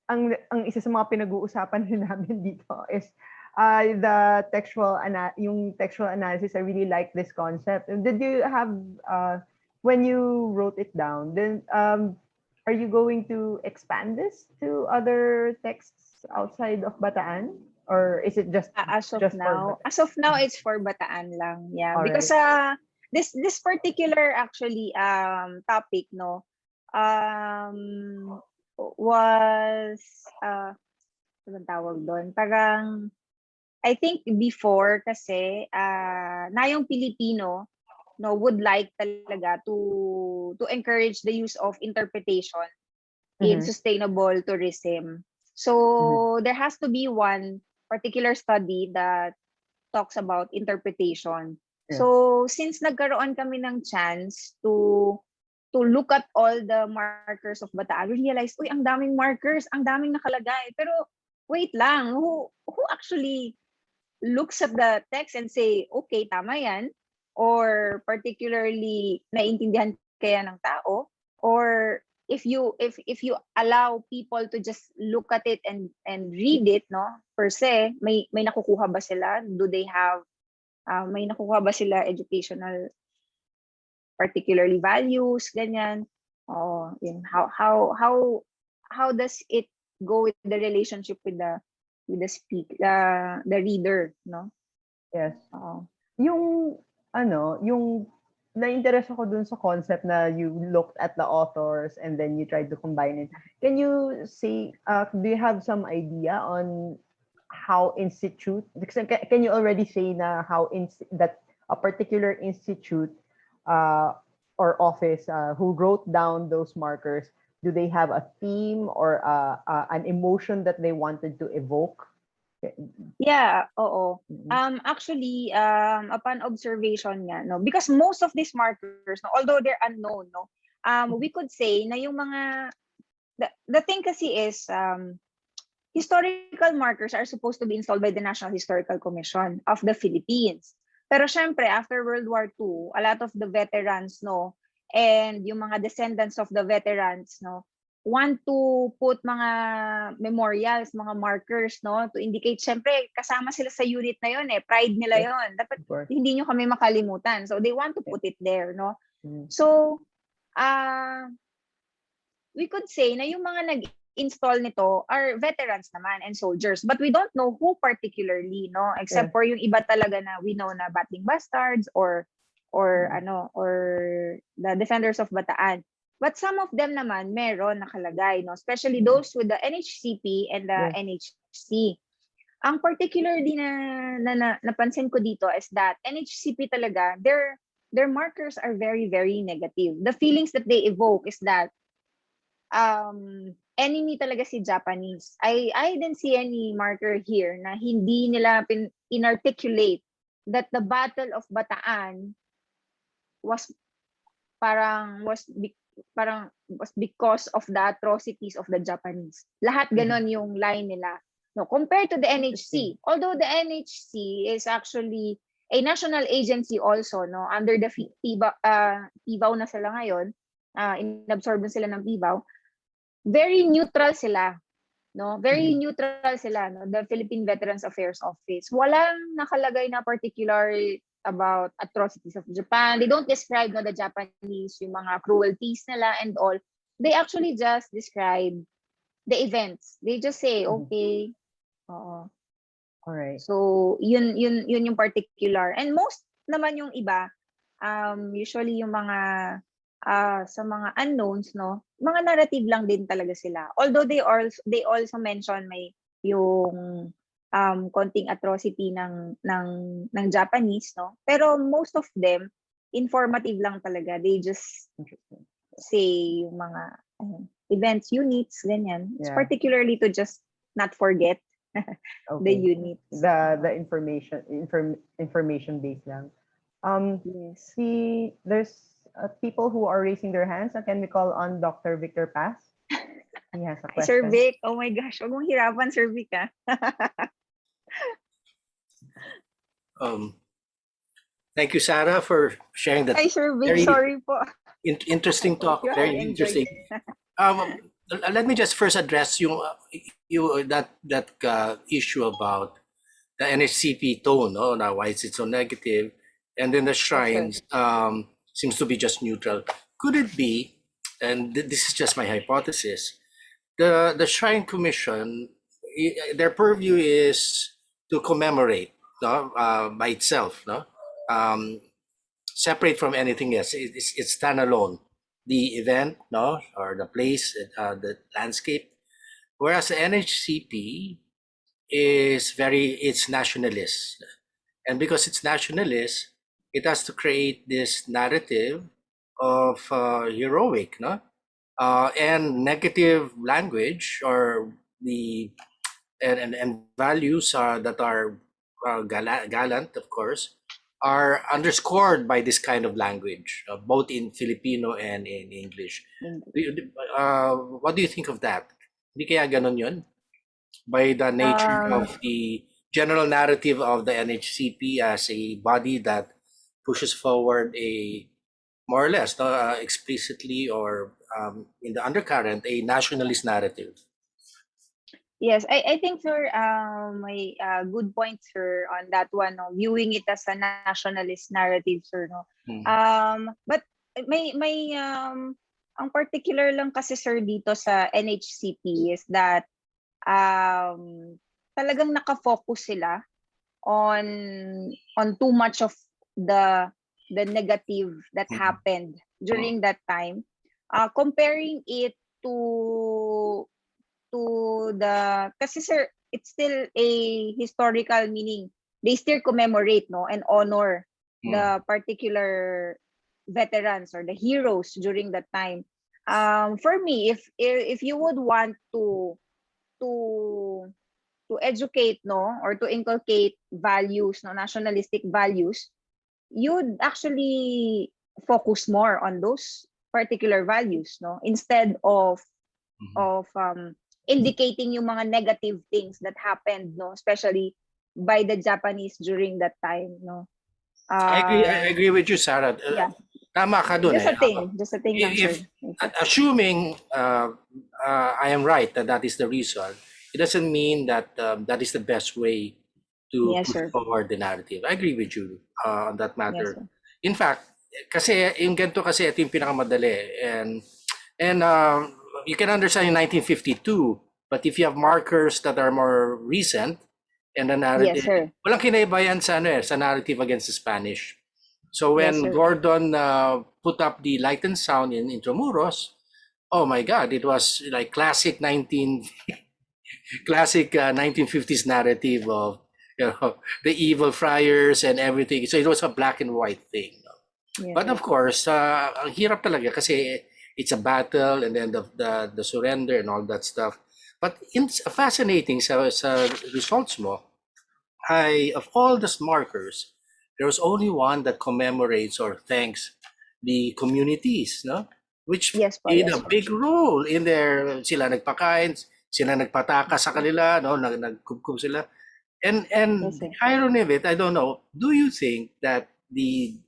ang isa sa mga pinag-uusapan rin namin dito is the yung textual analysis. I really like this concept. Did you have when you wrote it down, then are you going to expand this to other texts outside of Bataan, or is it just As of for now, Bataan? it's for Bataan lang. Yeah, All because right. this particular actually topic, no, was anong tawag doon? Parang I think before kasi Nayong Pilipino no would like talaga to encourage the use of interpretation in Mhm. sustainable tourism. Mhm. So there has to be one particular study that talks about interpretation. Yes. So since nagkaroon kami ng chance to look at all the markers of Bataan, we realized, uy, ang daming markers, ang daming nakalagay. Pero wait lang, who actually looks at the text and say, okay, tama yan, or particularly naiintindihan kaya ng tao, or if you allow people to just look at it and read it, no, per se, may nakukuha ba sila? Do they have may nakukuha ba sila educational particularly values, ganyan? Oh, yun. How does it go with the relationship with the reader, no? Yes. Oo. Yung yung na-interest ako dun sa concept na you looked at the authors and then you tried to combine it. Can you say, do you have some idea on how can you already say na that a particular institute or office who wrote down those markers, do they have a theme or an emotion that they wanted to evoke? Yeah, oo. Mhm. Actually, upon observation nga, no, because most of these markers, no, although they're unknown, no, we could say na yung mga, the thing kasi is, historical markers are supposed to be installed by the National Historical Commission of the Philippines. Pero syempre, after World War II, a lot of the veterans, no, and yung mga descendants of the veterans, no, want to put mga memorials, mga markers, no, to indicate, syempre, kasama sila sa unit na yun, pride nila Yes, yun. Dapat of course. hindi nyo kami makalimutan. So, they want to put it there, no. Mhm. So, we could say na yung mga nag-install nito are veterans naman and soldiers. But we don't know who particularly, no? Except Yes. for yung iba talaga na we know na battling bastards or the defenders of Bataan. But some of them naman meron nakalagay, no? Especially those with the NHCP and the Yes. NHC. Ang particularly na napansin ko dito is that NHCP talaga, their markers are very, very negative. The feelings that they evoke is that enemy talaga si Japanese. I didn't see any marker here na hindi nila inarticulate that the Battle of Bataan was because of the atrocities of the Japanese. Lahat ganon yung line nila. No, compared to the Interesting. NHC, although the NHC is actually a national agency also, no, under the PIBAW na sila ngayon, inabsorb na sila ng PIBAW, very neutral sila, no? Very neutral sila, no? The Philippine Veterans Affairs Office. Walang nakalagay na particular about atrocities of Japan. They don't describe, no, the Japanese, yung mga cruelties nila and all. They actually just describe the events. They just say, okay, oo. All right. So, yun yung particular. And most naman yung iba, usually yung mga sa mga unknowns, no, mga narrative lang din talaga sila. Although they also mention may yung konting atrocity ng Japanese, no. Pero most of them informative lang talaga. They just say yung mga events, units, ganyan. It's Yeah. particularly to just not forget the Okay. units. The information based lang. Yes. There's people who are raising their hands. Can we call on Dr. Victor Paz? He has a Sir question. Vic, oh my gosh, huwag mong hirapan, Sir Vic, Um, Thank you, Sarah, for sharing that Hi, Sir Vic. very Sorry po. interesting talk. You Very have enjoyed. interesting. Let me just first address that issue about the NHCP tone, no? Now, why is it so negative? And then the shrines seems to be just neutral. Could it be, and this is just my hypothesis, the Shrine Commission, their purview is to commemorate, no, by itself, no, separate from anything else. It's standalone. The event, no, or the place, the landscape. Whereas the NHCP it's nationalist, and because it's nationalist, it has to create this narrative of heroic, no, and negative language, or the and values that are gallant, of course, are underscored by this kind of language, both in Filipino and in English. What do you think of that? Hindi kaya ganun yun? By the nature of the general narrative of the NHCP as a body that pushes forward a more or less, explicitly or in the undercurrent, a nationalist narrative. Yes, I think, sir, my good point, sir, on that one, no, viewing it as a nationalist narrative, sir, no. But may ang particular lang kasi, sir, dito sa NHCP is that talagang nakafocus sila on too much of the negative that happened during that time, comparing it to the, kasi, sir, it's still a historical, meaning they still commemorate, no, and honor the particular veterans or the heroes during that time. For me, if you would want to educate, no, or to inculcate values, no, nationalistic values, you'd actually focus more on those particular values, no, instead of indicating yung mga negative things that happened, no, especially by the Japanese during that time, no. I agree with you, Sarah. Yeah. Tama ka dun. Just a thing lang, sir. Assuming I am right that is the reason, it doesn't mean that that is the best way to push forward the narrative. I agree with you on that matter. Yes, in fact, kasi yung ganito, kasi ito yung pinakamadali, and you can understand in 1952, but if you have markers that are more recent, and the narrative, walang kinaibayan sa sa narrative against the Spanish. So when Gordon put up the Light and Sound in Intramuros, oh my God, it was like classic 1950s narrative of, you know, the evil friars and everything. So it was a black and white thing. But of course, ang hirap talaga kasi it's a battle, and then the surrender and all that stuff. But it's fascinating sa results mo, of all the markers, there was only one that commemorates or thanks the communities, no? Which played a big role in their, sila nagpakain, sila nagpataka sa kanila, no? Nagkubkub sila. And the irony of it, I don't know, do you think that the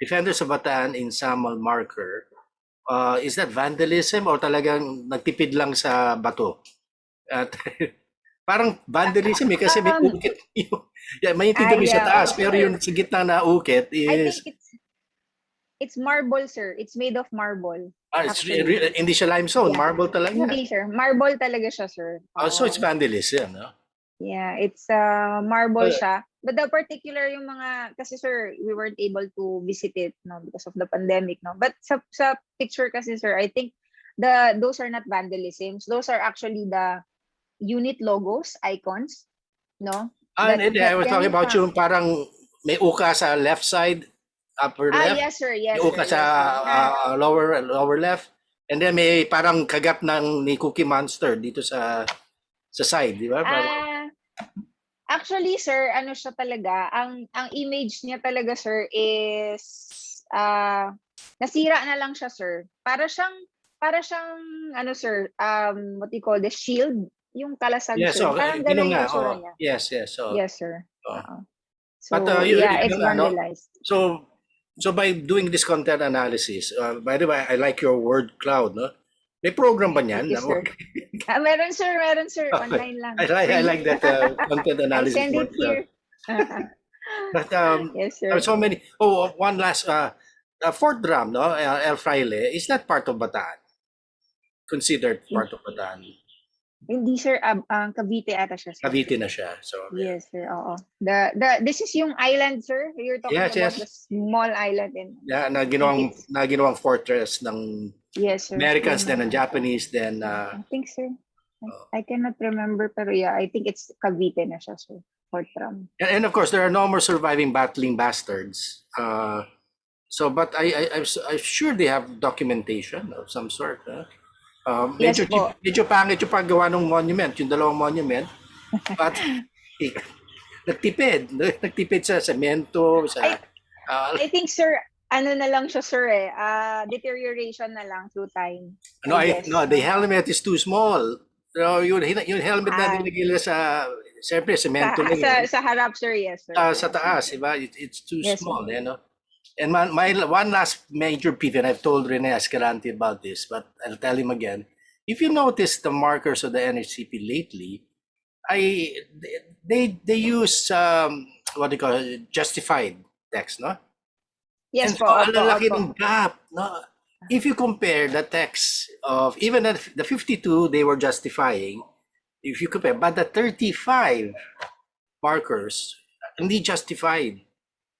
Defenders of Bataan in Samal marker, is that vandalism or talagang nagtipid lang sa bato? At parang vandalism kasi may ukit. Maintindihan mo sa taas, pero yung sa gitna na ukit is... I think it's marble, sir. It's made of marble. Hindi siya limestone, marble talaga. Hindi, sir. Marble talaga siya, sir. So it's vandalism, no? Yeah, it's marble siya. But the particular yung mga, kasi, sir, we weren't able to visit it, no, because of the pandemic, no. But sa picture kasi, sir, I think those are not vandalisms. Those are actually the unit logos, icons, no. I was talking about yung parang may uka sa left side, upper left. Yes, sir. Yes, may uka sa lower left, and then may parang kagat ni Cookie Monster dito sa side, di ba? Actually, sir, ano siya talaga, ang image niya talaga, sir, is nasira na lang siya, sir. Para siyang ano, sir, what do you call this, shield, yung kalasag, sir. Parang gano'n yung itsura niya. Yes. Yes, sir. So yeah, it's vandalized. So by doing this content analysis, by the way, I like your word cloud, no? May program ba niyan? Thank you, sir. Meron sir, Okay. online lang. I like that content I'll analysis send it word cloud. here. But Yes, sir. so many. Oh, one last. Fort Drum, no? El Fraile is not part of Bataan. Considered part of Bataan. Hindi sir, Cavite ata siya, sir. Cavite na siya. So yeah. Yes, sir. Oo. This is yung island, sir. You're talking Yes, about yes. the small island in. Yeah, na ginawang fortress ng Yes, sir. Americans, then ng Japanese, then I think, sir. I cannot remember, pero yeah, I think it's Cavite na siya, sir. Fort Drum. and of course there are no more surviving battling bastards. So, but I'm sure they have documentation of some sort. Yes Medyo pangit yung paggawa ng monument, yung dalawang monument. But nagtipid sa semento, sa I think, sir, ano na lang siya, sir, deterioration na lang through time. The helmet is too small. So, yung helmet na nilagay sa, siyempre, semento lang. Sa harap, sir, yes, sir. Sa taas, diba? It's too small, you know. And my one last major peeve, and I've told Rene Escalante about this, but I'll tell him again. If you notice the markers of the NHCP lately, they use what do you call it, justified text, no? Yes, and so ang lalaki ng gap, no? If you compare the text of even the 52 they were justifying, if you compare, but the 35 markers hindi justified.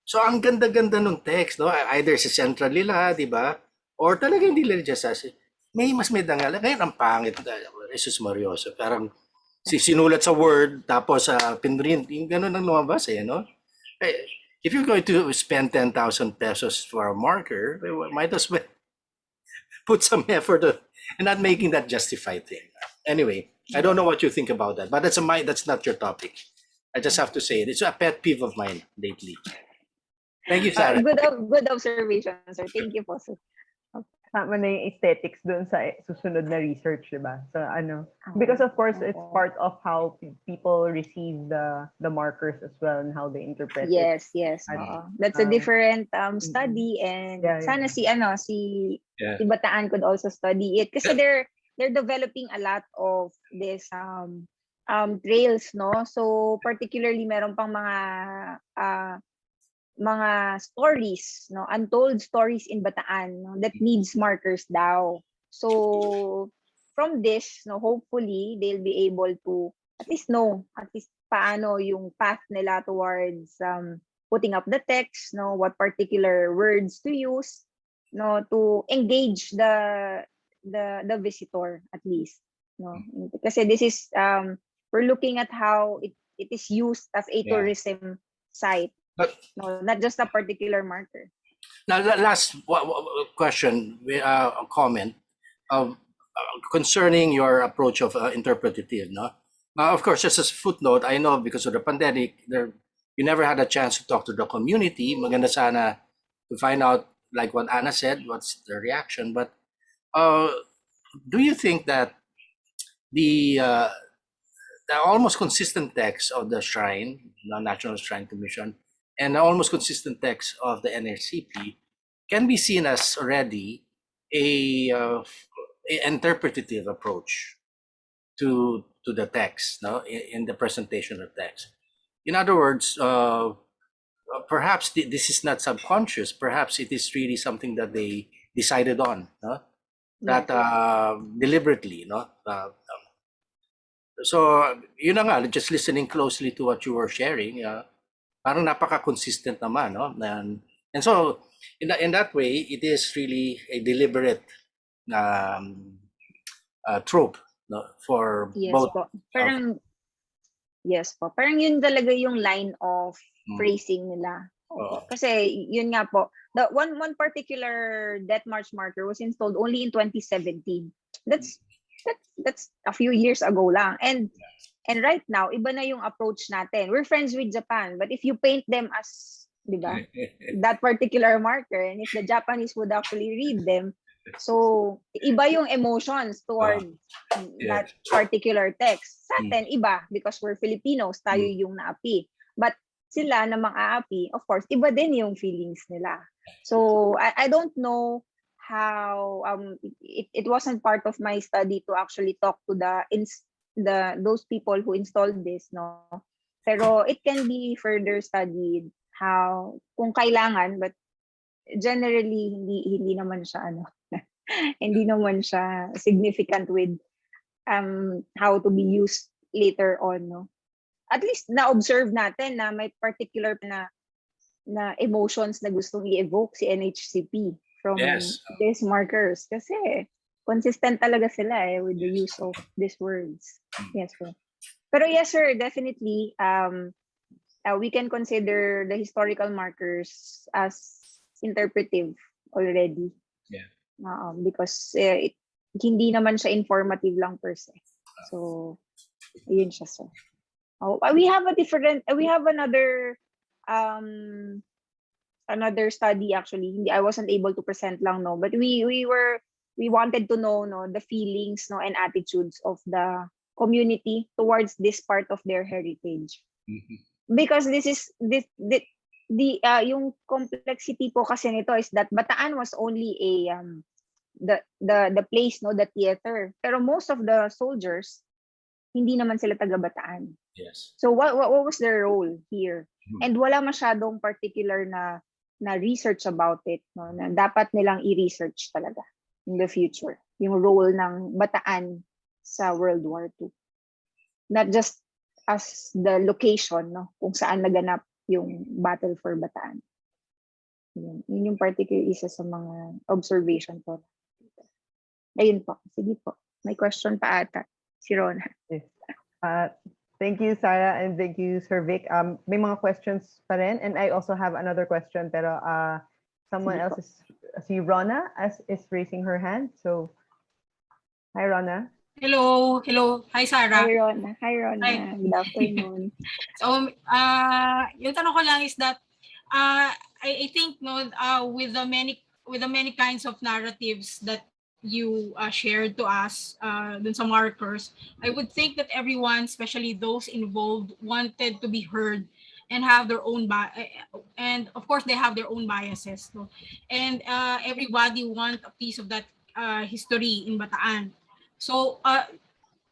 So ang ganda-ganda ng text, no? Either sa central nila, di ba? Or talaga hindi nila just may dangal. Ngayon ang pangit. Jesus Marioso. Parang sinulat sa Word, tapos pinrint. Yung gano'n ang lumabas, no? If you're going to spend 10,000 pesos for a marker, might as well put some effort and not making that justified thing. Anyway, I don't know what you think about that, but that's not your topic. I just have to say it. It's a pet peeve of mine lately. Thank you, Sarah. Good observation, sir. Thank you po, sir. Tama na yung aesthetics doon sa susunod na research, diba? So because of course it's part of how people receive the markers as well and how they interpret it. Yes. That's a different study, and sana si Bataan could also study it kasi they're developing a lot of this trails, no? So particularly meron pang mga stories, no, untold stories in Bataan, no, that needs markers daw. So from this, no, hopefully they'll be able to at least paano yung path nila towards putting up the text, no, what particular words to use, no, to engage the visitor at least, no. Kasi this is we're looking at how it is used as a tourism site. No, not just a particular marker. Now, last question, comment concerning your approach of interpretative. No, of course, just as a footnote, I know because of the pandemic, you never had a chance to talk to the community. Maganda sana to find out, like what Anna said, what's the reaction. But do you think that the almost consistent text of the Shrine, the National Shrine Commission, and the almost consistent text of the NHCP can be seen as already a interpretative approach to the text, no, in the presentation of text. In other words, perhaps this is not subconscious. Perhaps it is really something that they decided on, no? That deliberately, no. So yun na nga, just listening closely to what you were sharing. Parang napaka-consistent naman, no? And so, in that way, it is really a deliberate trope, no? For both. Po. Yes po. Parang yun talaga yung line of phrasing nila. Kasi yun nga po, the one particular Death March marker was installed only in 2017. That's a few years ago lang. And right now, iba na yung approach natin. We're friends with Japan, but if you paint them as, di ba, that particular marker, and if the Japanese would actually read them, so iba yung emotions toward that particular text. Sa atin, iba, because we're Filipinos, tayo yung naapi. But sila na mang-aapi, of course, iba din yung feelings nila. So I don't know how it wasn't part of my study to actually talk to those people who installed this, no. Pero it can be further studied how kung kailangan, but generally hindi naman siya hindi naman siya significant with how to be used later on, no. At least na-observe natin na may particular na emotions na gustong i-evoke si NHCP from Yes. these markers kasi consistent talaga sila with the use of these words. Yes, sir. Pero yes, sir, definitely we can consider the historical markers as interpretive already. Yeah. Because hindi naman siya informative lang per se. So, ayun siya, sir. We have another study actually. I wasn't able to present lang, no, but we wanted to know, no, the feelings, no, and attitudes of the community towards this part of their heritage. Because yung complexity po kasi nito is that Bataan was only the place, no, the theater. Pero most of the soldiers hindi naman sila taga Bataan. Yes. So what was their role here? And wala masyadong particular na research about it, no, na dapat nilang i-research talaga in the future. Yung role ng Bataan sa World War II. Not just as the location, no, kung saan naganap yung battle for Bataan. Yun yung particular isa sa mga observation po. Ayun po. Sige po. May question pa ata. Si Rona. Yes. Thank you, Sarah, and thank you, Sir Vic. May mga questions pa rin, and I also have another question, pero someone else si Rona is raising her hand. So, hi, Rona. Hello. Hi, Sarah. Hi, Rona. Hi. Good afternoon. So, yung tanong ko lang is that I think, no, with the many kinds of narratives that you shared to us dun sa markers, I would think that everyone, especially those involved, wanted to be heard and have their own and of course they have their own biases, no? And everybody want a piece of that history in Bataan. So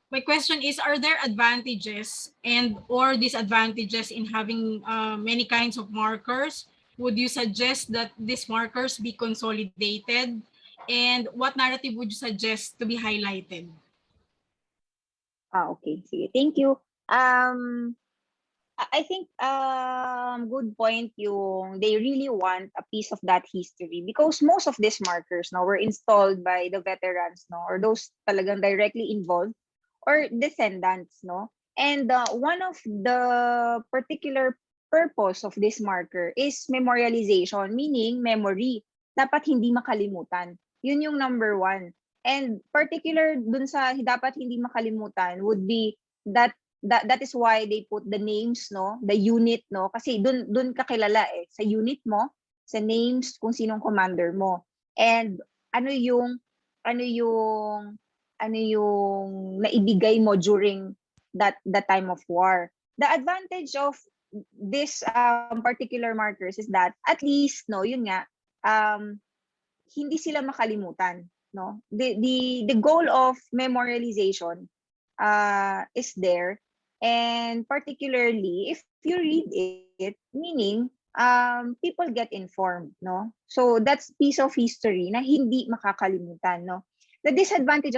my question is, are there advantages and or disadvantages in having many kinds of markers? Would you suggest that these markers be consolidated? And what narrative would you suggest to be highlighted? Okay. Sige. Thank you. I think good point yung they really want a piece of that history because most of these markers now were installed by the veterans, no, or those talagang directly involved or descendants, no. And one of the particular purpose of this marker is memorialization, meaning memory. Dapat hindi makalimutan. Yun yung number one. And particular dun sa dapat hindi makalimutan would be that is why they put the names, no, the unit, no, kasi dun kakilala sa unit mo, sa names kung sinong commander mo. And ano yung naibigay mo during that time of war. The advantage of this particular markers is that at least, no, yun nga, hindi sila makalimutan, no. The goal of memorialization is there, and particularly if you read it, meaning people get informed, no. So that's piece of history na hindi makakalimutan, no. The disadvantage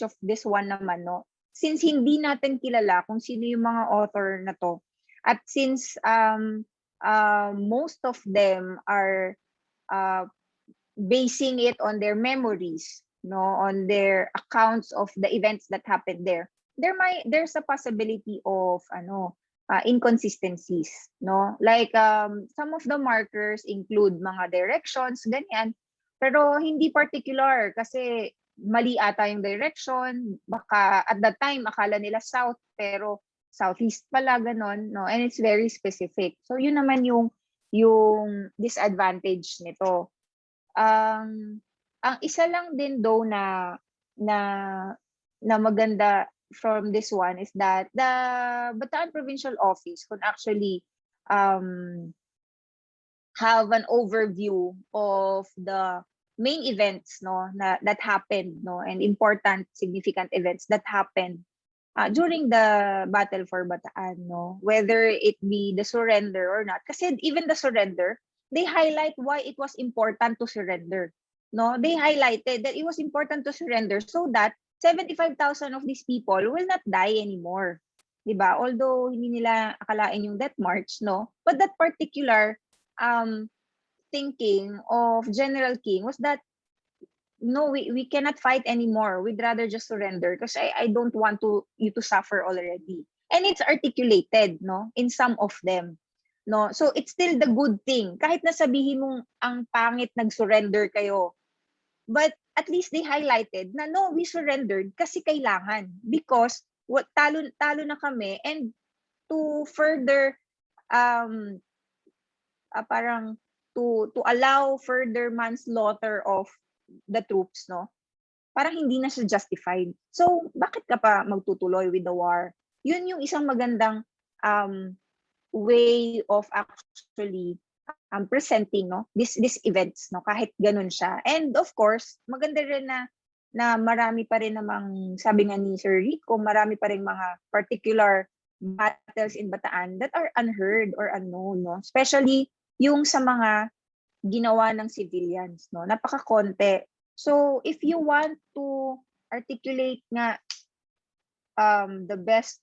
of this one naman, no, since hindi natin kilala kung sino yung mga author na to, at since most of them are basing it on their memories, no, on their accounts of the events that happened there, there's a possibility of inconsistencies, no, like some of the markers include mga directions ganyan, pero hindi particular kasi mali ata yung direction, baka at that time akala nila south pero southeast pala, ganon, no, and it's very specific. So yun naman yung disadvantage nito. Ang isa lang din daw na maganda from this one is that the Bataan Provincial Office could actually have an overview of the main events that happened and important significant events that happened during the battle for Bataan, whether it be the surrender or not. Kasi even the surrender, they highlight why it was important to surrender. They highlighted that it was important to surrender so that 75,000 of these people will not die anymore. Diba? Although hindi nila akalain yung death march, but that particular thinking of General King was that no, we cannot fight anymore. We'd rather just surrender because I don't want you to suffer already. And it's articulated, in some of them. So it's still the good thing. Kahit na sabihin mong ang pangit nag-surrender kayo. But at least they highlighted na no, we surrendered kasi kailangan. Because talo na kami, and to further parang to allow further manslaughter of the troops, parang hindi na siya justified. So, bakit ka pa magtutuloy with the war? Yun yung isang magandang way of actually presenting this events, kahit ganun siya. And of course, maganda rin na marami pa rin namang, sabi nga ni Sir Rico, marami pa rin mga particular battles in Bataan that are unheard or unknown, especially yung sa mga ginawa ng civilians, napaka-konti. So if you want to articulate nga the best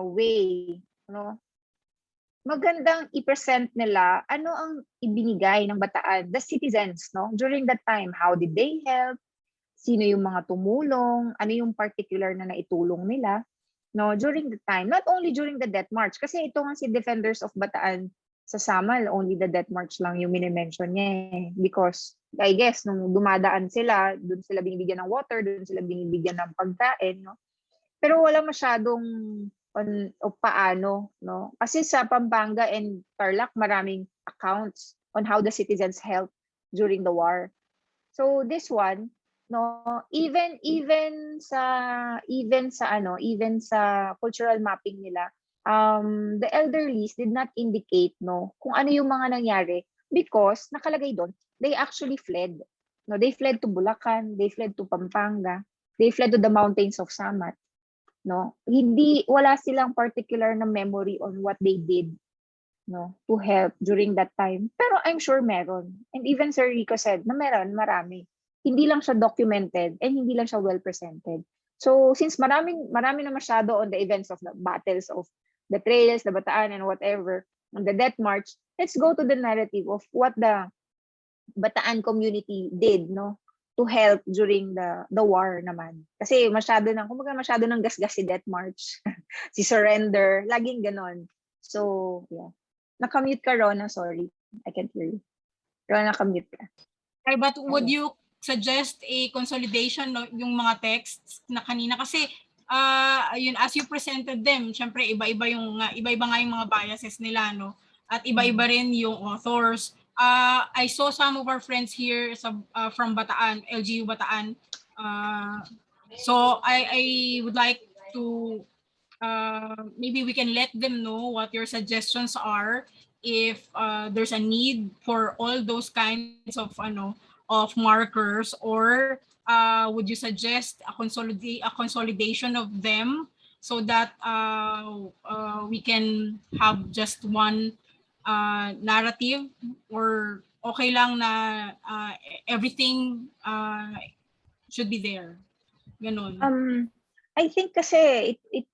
way, magandang i-present nila ano ang ibinigay ng Bataan, the citizens, during that time. How did they help? Sino yung mga tumulong? Ano yung particular na naitulong nila during the time? Not only during the death march, kasi ito nga si Defenders of Bataan sa Samal, only the death march lang yung minimension niya because I guess nung dumadaan sila, doon sila binibigyan ng water, doon sila binibigyan ng pagkain, pero wala masyadong paano, kasi sa Pampanga and Tarlac maraming accounts on how the citizens helped during the war. So this one, even sa cultural mapping nila, the elderlies did not indicate kung ano yung mga nangyari because nakalagay doon they actually fled. They fled to Bulacan, they fled to Pampanga, they fled to the mountains of Samat. Wala silang particular na memory on what they did to help during that time. Pero I'm sure meron. And even Sir Rico said na meron, marami. Hindi lang siya documented and hindi lang siya well presented. So since marami na masyado on the events of the battles of the trails, the Bataan, and whatever, on the death march, let's go to the narrative of what the Bataan community did, to help during the war naman. Kasi masyado nang gasgas si death march, si surrender, laging ganon. So, yeah. Nakamute ka, Rona, sorry. I can't hear you. Rona, nakamute ka. Okay, but would you suggest a consolidation yung mga texts na kanina? Kasi yun, as you presented them, syempre iba-iba nga yung mga biases nila, at iba-iba rin yung authors. I saw some of our friends here from Bataan, LGU Bataan. So I would like to maybe we can let them know what your suggestions are if there's a need for all those kinds of markers, or would you suggest a consolidation of them so that we can have just one narrative, or okay lang na everything should be there? Ganon. I think kasi it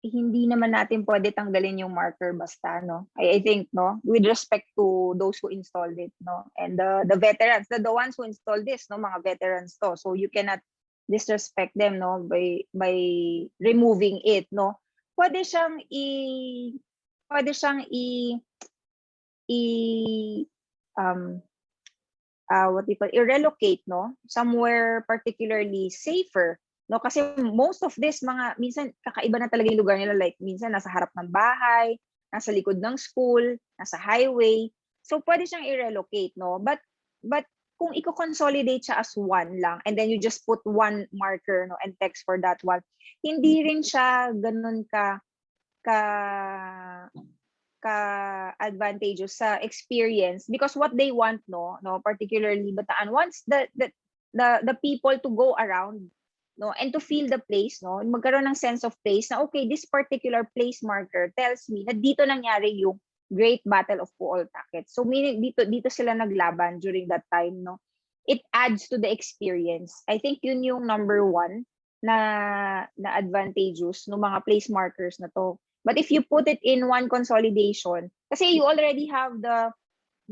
hindi naman natin pwede tanggalin yung marker basta, I think, with respect to those who installed it, and the veterans, the ones who installed this, mga veterans to. So you cannot disrespect them, by removing it, Pwede siyang i-relocate, somewhere particularly safer. Kasi most of this minsan kakaiba na talaga yung lugar nila, like minsan nasa harap ng bahay, nasa likod ng school, nasa highway. So pwede siyang i-relocate, but kung i-consolidate siya as one lang and then you just put one marker, no, and text for that one, hindi rin siya ganun ka-advantageous sa experience, because what they want, no, particularly Bataan wants the people to go around, no, and to feel the place, no, magkaroon ng sense of place na okay, this particular place marker tells me na dito nangyari yung Great Battle of Puol Taket. So meaning dito sila naglaban during that time, no. It adds to the experience. I think yun yung number one na advantageous no mga place markers na to. But if you put it in one consolidation, kasi you already have the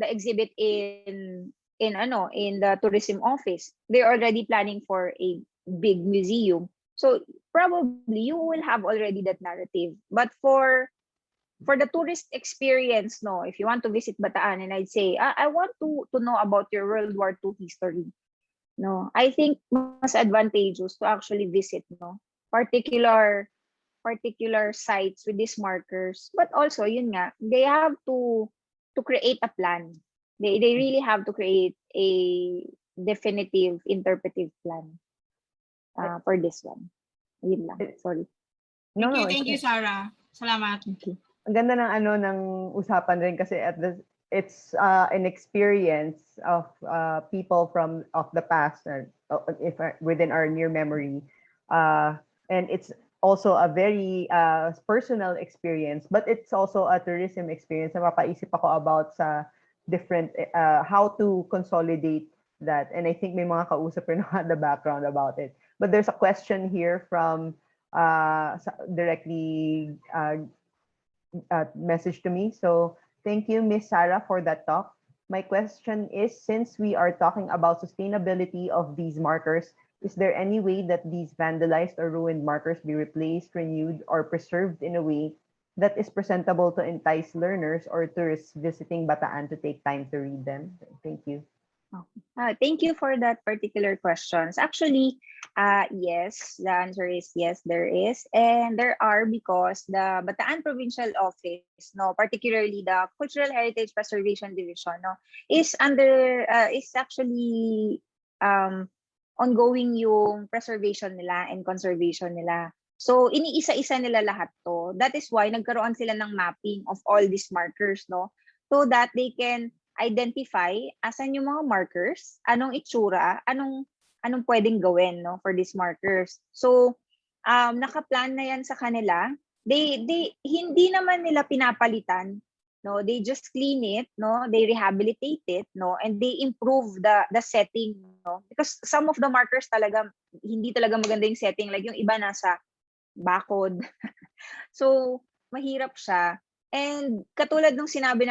exhibit in the tourism office. They're already planning for a big museum. So probably you will have already that narrative. But for the tourist experience, no, if you want to visit Bataan and I'd say, I want to know about your World War II history. No, I think mas advantageous to actually visit, no, particular sites with these markers. But also, yun nga, they have to create a plan. They really have to create a definitive interpretive plan for this one. Yun lang. Sorry. Thank you, Sarah. Salamat. Okay. Ang ganda ng usapan rin kasi it's an experience of people of the past, within our near memory, and it's also a very personal experience, but it's also a tourism experience. Napapaisip ako about sa different how to consolidate that, and I think may mga kausap rin the background about it. But there's a question here from directly message to me. So thank you, Miss Sarah, for that talk. My question is, since we are talking about sustainability of these markers, is there any way that these vandalized or ruined markers be replaced, renewed, or preserved in a way that is presentable to entice learners or tourists visiting Bataan to take time to read them? Thank you. Thank you for that particular questions. Actually, yes, the answer is yes, there is. And there are, because the Bataan Provincial Office, no, particularly the Cultural Heritage Preservation Division, no, is actually ongoing yung preservation nila and conservation nila. So, iniisa-isa nila lahat to. That is why nagkaroon sila ng mapping of all these markers, no, so that they can identify asan yung mga markers, anong itsura, anong pwedeng gawin, no, for these markers. So nakaplan na yan sa kanila. They hindi naman nila pinapalitan, no, they just clean it, no, they rehabilitate it, no, and they improve the setting, no, because some of the markers talaga hindi talaga maganda yung setting, like yung iba nasa bakod. So mahirap siya. And katulad nung sinabi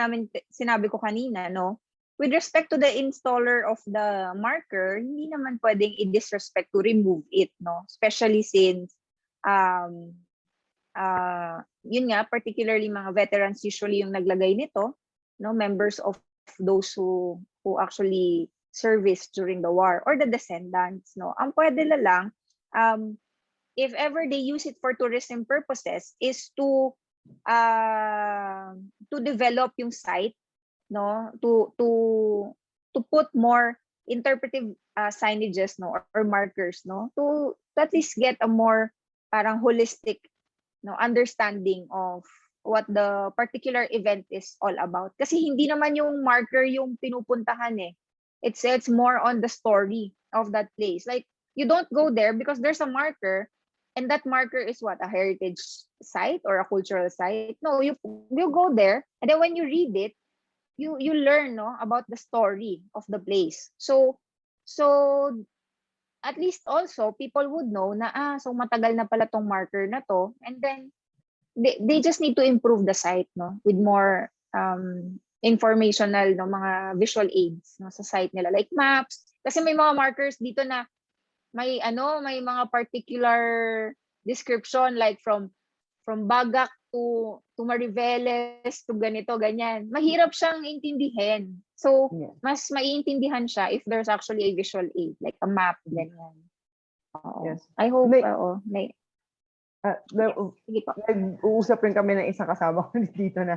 ko kanina, no, with respect to the installer of the marker, hindi naman pwedeng i-disrespect to remove it, no, especially since yun nga, particularly mga veterans usually yung naglagay nito, no, members of those who actually serviced during the war, or the descendants, no. Ang pwede lang, if ever they use it for tourism purposes, is to develop yung site, no, to put more interpretive signages, no, or markers, no, to at least get a more parang holistic, no, understanding of what the particular event is all about. Kasi hindi naman yung marker yung pinupuntahan eh. It's more on the story of that place. Like, you don't go there because there's a marker. And that marker is what? A heritage site or a cultural site? No, you go there, and then when you read it, you learn, no, about the story of the place. So at least also people would know na so matagal na pala tong marker na to, and then they just need to improve the site, no, with more informational, no, mga visual aids, no, sa site nila, like maps. Kasi may mga markers dito na may mga particular description, like from Bagak to Mariveles to ganito, ganyan. Mahirap siyang intindihin. So, mas maiintindihan siya if there's actually a visual aid, like a map, ganyan. Yes. I hope, nag-uusap rin kami ng isang kasama ko dito na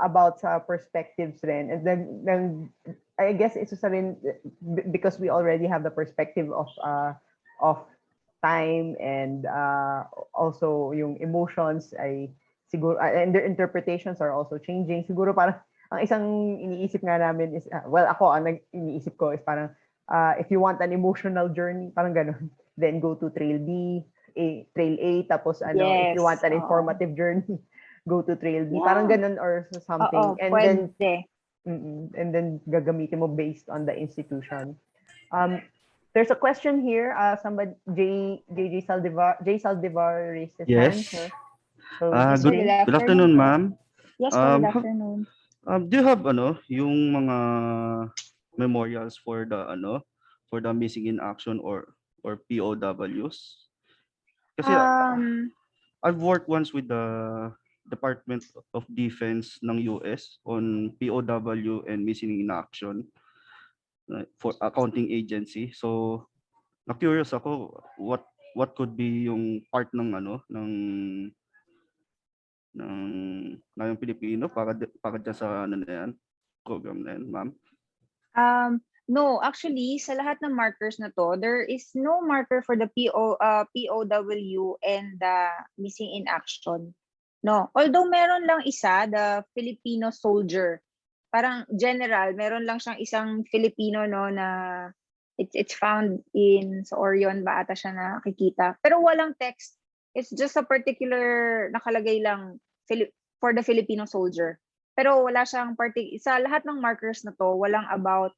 about sa perspectives rin. And then I guess it's isa rin because we already have the perspective of time and also yung emotions ay siguro and their interpretations are also changing. Siguro parang ang isang iniisip nga namin is well ako ang iniisip ko is parang if you want an emotional journey parang ganun then go to trail B, trail A tapos ano if you want an informative journey go to trail B parang ganun or something and pwede. then and then gagamitin mo based on the institution. There's a question here. Somebody J Saldivar raised his hand. Yes. So, Good afternoon, ma'am. Yes, good afternoon. Do you have yung mga memorials for the missing in action or POWs? Kasi I've worked once with the Department of Defense ng US on POW and missing in action for accounting agency. So, na-curious ako what could be yung part ng Nayong Pilipino para dyan sa na yan, program na yan, ma'am? No, actually, sa lahat ng markers na to, there is no marker for the POW and the missing in action. No, although meron lang isa, the Filipino soldier. Parang general, meron lang siyang isang Filipino no na it's found in sa Orion ba ata siya nakikita. Pero walang text. It's just a particular nakalagay lang for the Filipino soldier. Pero wala siyang sa lahat ng markers na to, walang about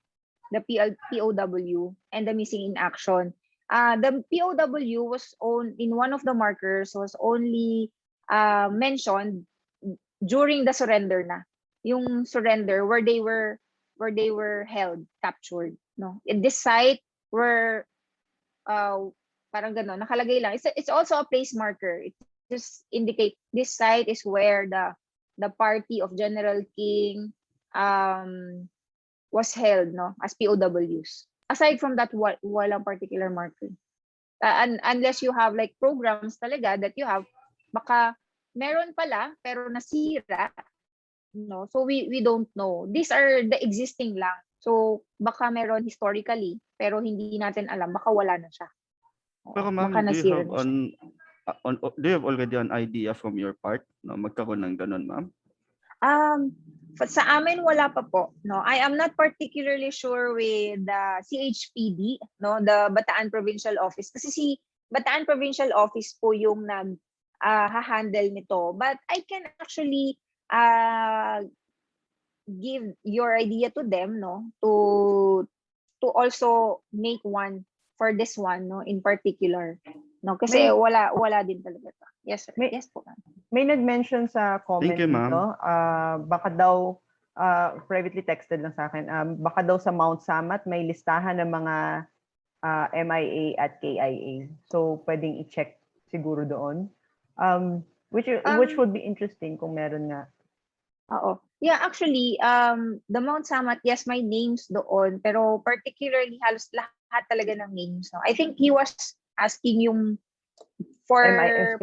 the POW and the missing in action. The POW was in one of the markers was only mentioned during the surrender na. Yung surrender where they were held, captured, no. In this site where parang gano'n, nakalagay lang. It's also a place marker. It just indicate this site is where the party of General King was held, no, as POWs. Aside from that, walang particular marker. Unless you have like programs talaga that you have, baka meron pala pero nasira, no. So we don't know. These are the existing lang. So baka meron historically pero hindi natin alam, baka wala na siya. Pero ma'am, do you have already an idea from your part na magkaroon ng ganun, ma'am? Sa amin wala pa po, no. I am not particularly sure with the CHPD, no, the Bataan Provincial Office kasi si Bataan Provincial Office po yung ha-handle nito. But I can actually give your idea to them, no, to also make one for this one, no, in particular, no, kasi wala din talaga to. Yes sir. Yes po. May nag-mention sa comment dito, baka daw privately texted lang sa akin, baka daw sa Mount Samat may listahan ng mga MIA at KIA. So pwedeng i-check siguro doon. Which would be interesting kung meron nga. Oo. Yeah, actually, the Mount Samat, yes, may names doon, pero particularly halos lahat talaga ng names. No? I think he was asking yung for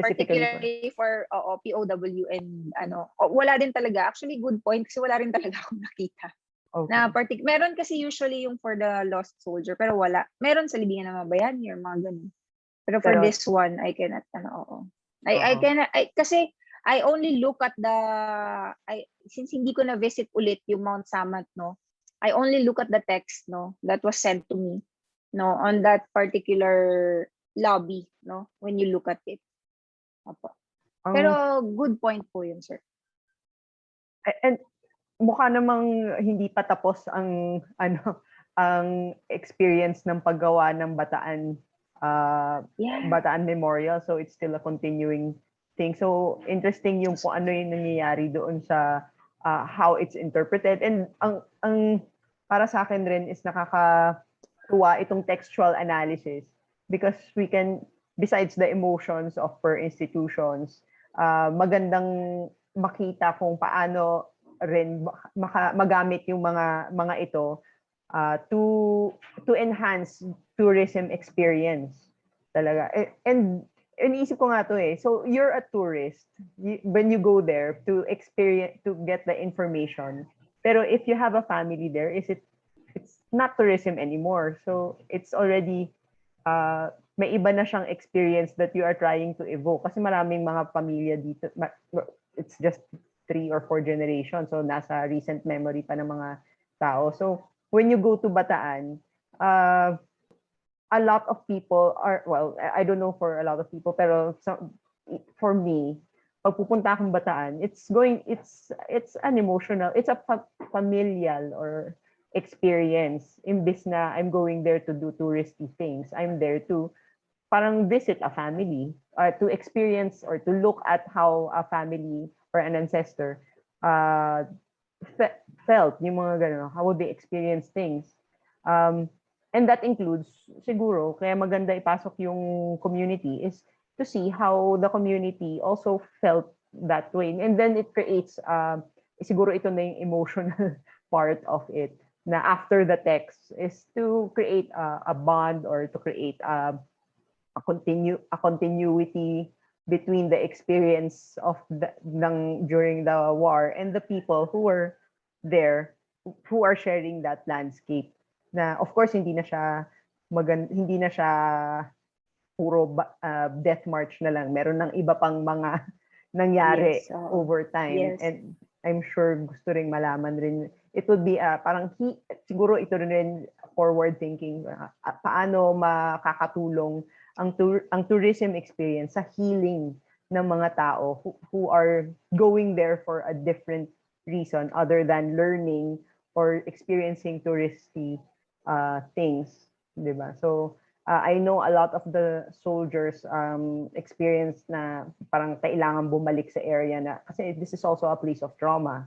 particularly for POW and wala din talaga. Actually, good point kasi wala rin talaga akong nakita. Okay. Na meron kasi usually yung for the lost soldier, pero wala. Meron sa libingan ng mga bayani or mga ganun. Pero for this one, I cannot, I cannot, kasi I only look at since hindi ko na visit ulit yung Mount Samat, no, I only look at the text, no, that was sent to me, no, on that particular lobby, no, when you look at it. Opo. Pero good point po yun, sir. And mukha namang hindi pa tapos ang experience ng paggawa ng Bataan Bataan Memorial, so it's still a continuing thing. So interesting yung kung ano yung nangyayari doon sa how it's interpreted, and ang para sa akin rin is nakakatuwa itong textual analysis because we can, besides the emotions of per institutions, magandang makita kung paano rin magamit yung mga ito to enhance tourism experience talaga. And iniisip ko nga to so you're a tourist when you go there to experience, to get the information, pero if you have a family there, is not tourism anymore. So it's already may iba na siyang experience that you are trying to evoke. Kasi maraming mga pamilya dito, it's just 3 or 4 generations. So nasa recent memory pa ng mga tao. So when you go to Bataan, a lot of people are, well, I don't know for a lot of people, pero for me, pag pupunta akong Bataan, it's an emotional, it's a familial or experience. Imbis na I'm going there to do touristy things, I'm there to parang visit a family, to experience or to look at how a family or an ancestor felt, yung mga gano'n, how would they experience things. And that includes, siguro, kaya maganda ipasok yung community is to see how the community also felt that way. And then it creates, siguro ito na yung emotional part of it, na after the text is to create a bond or to create a continuity between the experience of during the war and the people who were there, who are sharing that landscape. Na of course hindi na siya puro death march na lang. Meron ng iba pang mga nangyari over time. Yes. And I'm sure gusto ring malaman rin. It would be parang siguro ito rin forward thinking. Paano makakatulong ang tourism experience sa healing ng mga tao who are going there for a different reason other than learning or experiencing touristy things, di ba? So I know a lot of the soldiers experience na parang kailangan bumalik sa area na kasi this is also a place of trauma.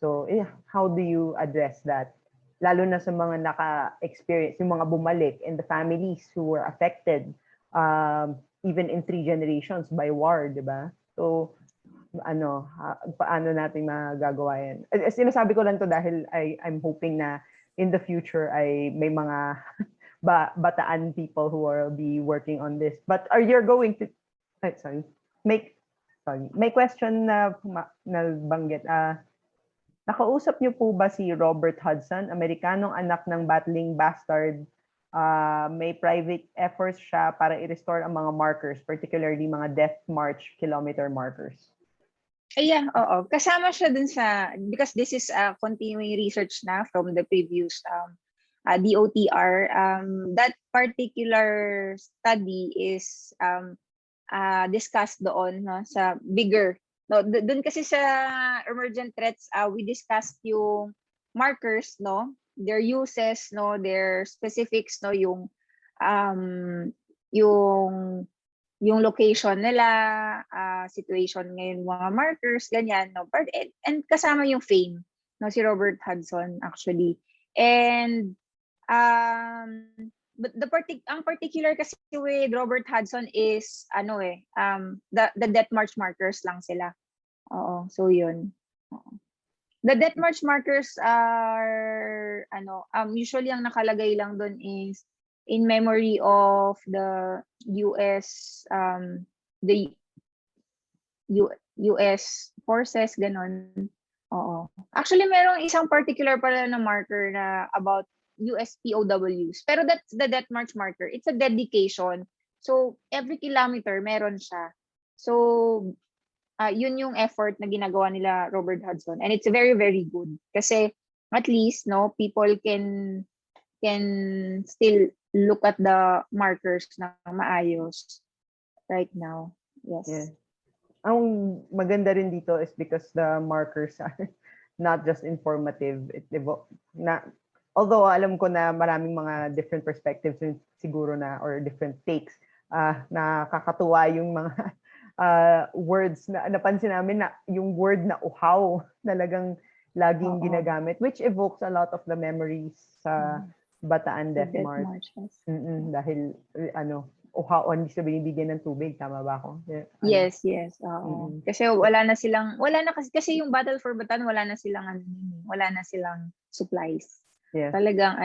So how do you address that? Lalo na sa mga naka-experience, yung mga bumalik and the families who were affected even in 3 generations by war, di ba? So paano natin magagawa yan? Sinasabi ko lang to dahil I'm hoping na in the future ay may mga Bataan people who will be working on this. But are you going to may question na banggit. Nakausap niyo po ba si Robert Hudson, Amerikanong anak ng battling bastard? May private efforts siya para i-restore ang mga markers, particularly mga death march kilometer markers. Yeah, oo. Kasama siya dun because this is a continuing research na from the previous DOTR. That particular study is discussed doon sa bigger. No, doon kasi sa emergent threats, we discussed yung markers, no, their uses, no, their specifics, no, yung location nila, situation ngayon, mga markers, ganyan, no, and kasama yung fame, no, si Robert Hudson actually. And but ang particular kasi with Robert Hudson is the death march markers lang sila. Oo, so yun. The death march markers are usually ang nakalagay lang doon is in memory of the US US forces, ganon. Oo. Actually merong isang particular pala na marker na about US POWs. Pero that's the death march marker. It's a dedication. So every kilometer meron siya. So yun yung effort na ginagawa nila Robert Hudson, and it's very very good kasi at least no people can still look at the markers na maayos right now. Yes. Yeah. Ang maganda rin dito is because the markers are not just informative, although alam ko na maraming mga different perspectives siguro na or different takes, nakakatuwa yung mga words na napansin namin na yung word na uhaw talagang laging ginagamit, which evokes a lot of the memories sa Bataan Death March. Dahil uhaw, hindi sila binibigyan ng tubig, tama ba ako? Yes. Kasi wala na kasi yung Battle for Bataan, wala na silang supplies. Yes. Talagang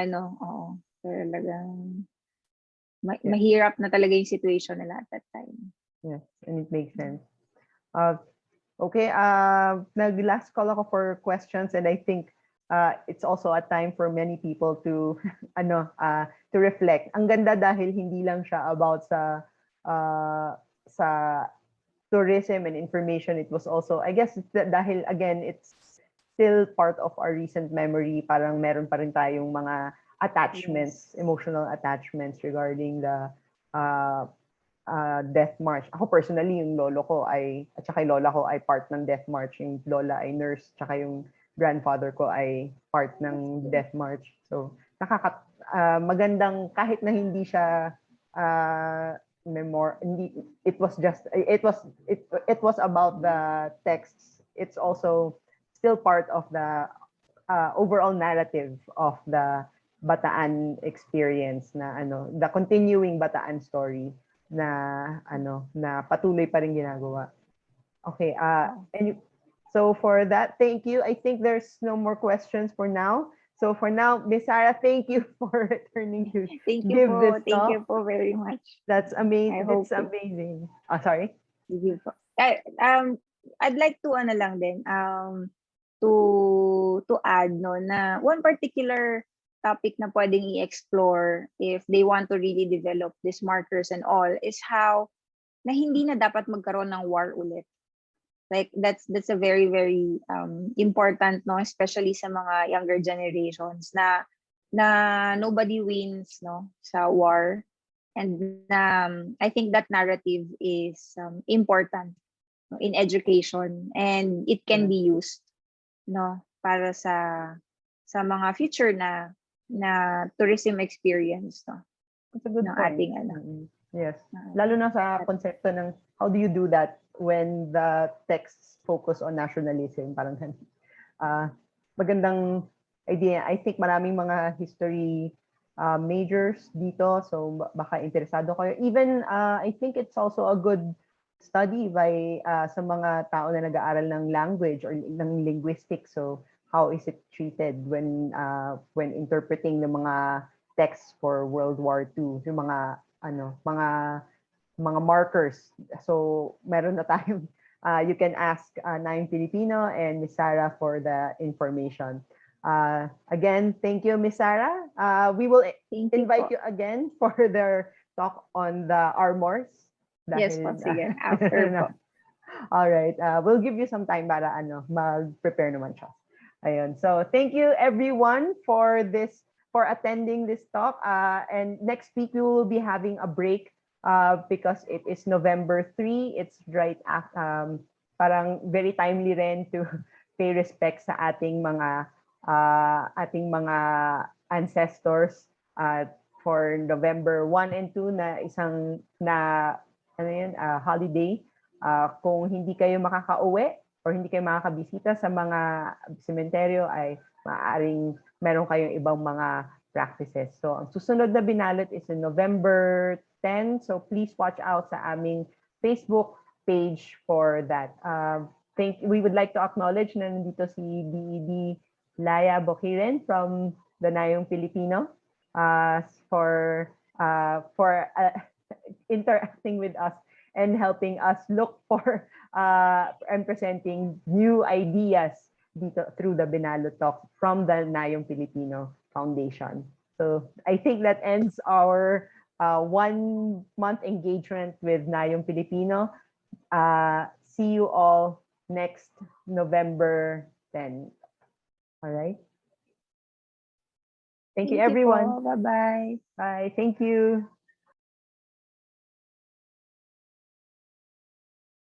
mahirap na talaga yung situation nila at that time. Yes, and it makes sense. Okay, nag-last call ako for questions, and I think it's also a time for many people to to reflect. Ang ganda dahil hindi lang siya about sa tourism and information. It was also, I guess, dahil again, it's still part of our recent memory. Parang meron pa rin tayong mga attachments, emotional attachments regarding the Death March. Ako personally, yung lolo ko at saka yung lola ko ay part ng Death March. Yung lola ay nurse, tsaka yung grandfather ko ay part ng Death March. So, magandang kahit na hindi siya it was about the texts. It's also still part of the overall narrative of the Bataan experience na the continuing Bataan story na na patuloy pa rin ginagawa. Okay, so for that, thank you. I think there's no more questions for now. So for now, Miss Sarah, thank you for returning to Thank you give po. this Thank talk. you po very much. That's amazing. It's so. amazing. Oh, sorry. Thank you po. I'd like to lang din to add no na one particular topic na pwedeng i-explore if they want to really develop these markers and all is how na hindi na dapat magkaroon ng war ulit. Like that's a very very important no, especially sa mga younger generations na nobody wins no sa war, and I think that narrative is important in education, and it can be used no para sa mga future na tourism experience no. That's a good ng point. ating Yes. Lalo na sa konsepto ng how do you do that when the texts focus on nationalism, parang magandang idea. I think maraming mga history majors dito, so baka interesado kayo. Even I think it's also a good study by sa mga tao na nag-aaral ng language or ng linguistics. So how is it treated when interpreting the mga texts for World War II, yung mga mga markers. So meron na tayong you can ask Nayong Pilipino and Miss Sarah for the information. Again, thank you, Miss Sarah. We will invite you again for their talk on the armors. Yes po, sige. After po. All right. We'll give you some time para mag-prepare naman siya. Ayun. So thank you everyone for attending this talk. And next week we will be having a break because it is November 3. It's right after, parang very timely rin to pay respect sa ating mga ancestors for November 1 and 2 na isang holiday. Kung hindi kayo makakauwi or hindi kayo makakabisita sa mga sementeryo ay maaaring meron kayong ibang mga practices. So ang susunod na Binalot is in November 10. So please watch out sa aming Facebook page for that. We would like to acknowledge na nandito si BED Laya Boquiren from the Nayong Pilipino for interacting with us and helping us look for and presenting new ideas dito through the Binalot talk from the Nayong Filipino Foundation. So I think that ends our 1 month engagement with Nayong Filipino. See you all next November 10. All right. Thank you, everyone. Bye-bye. Bye. Thank you.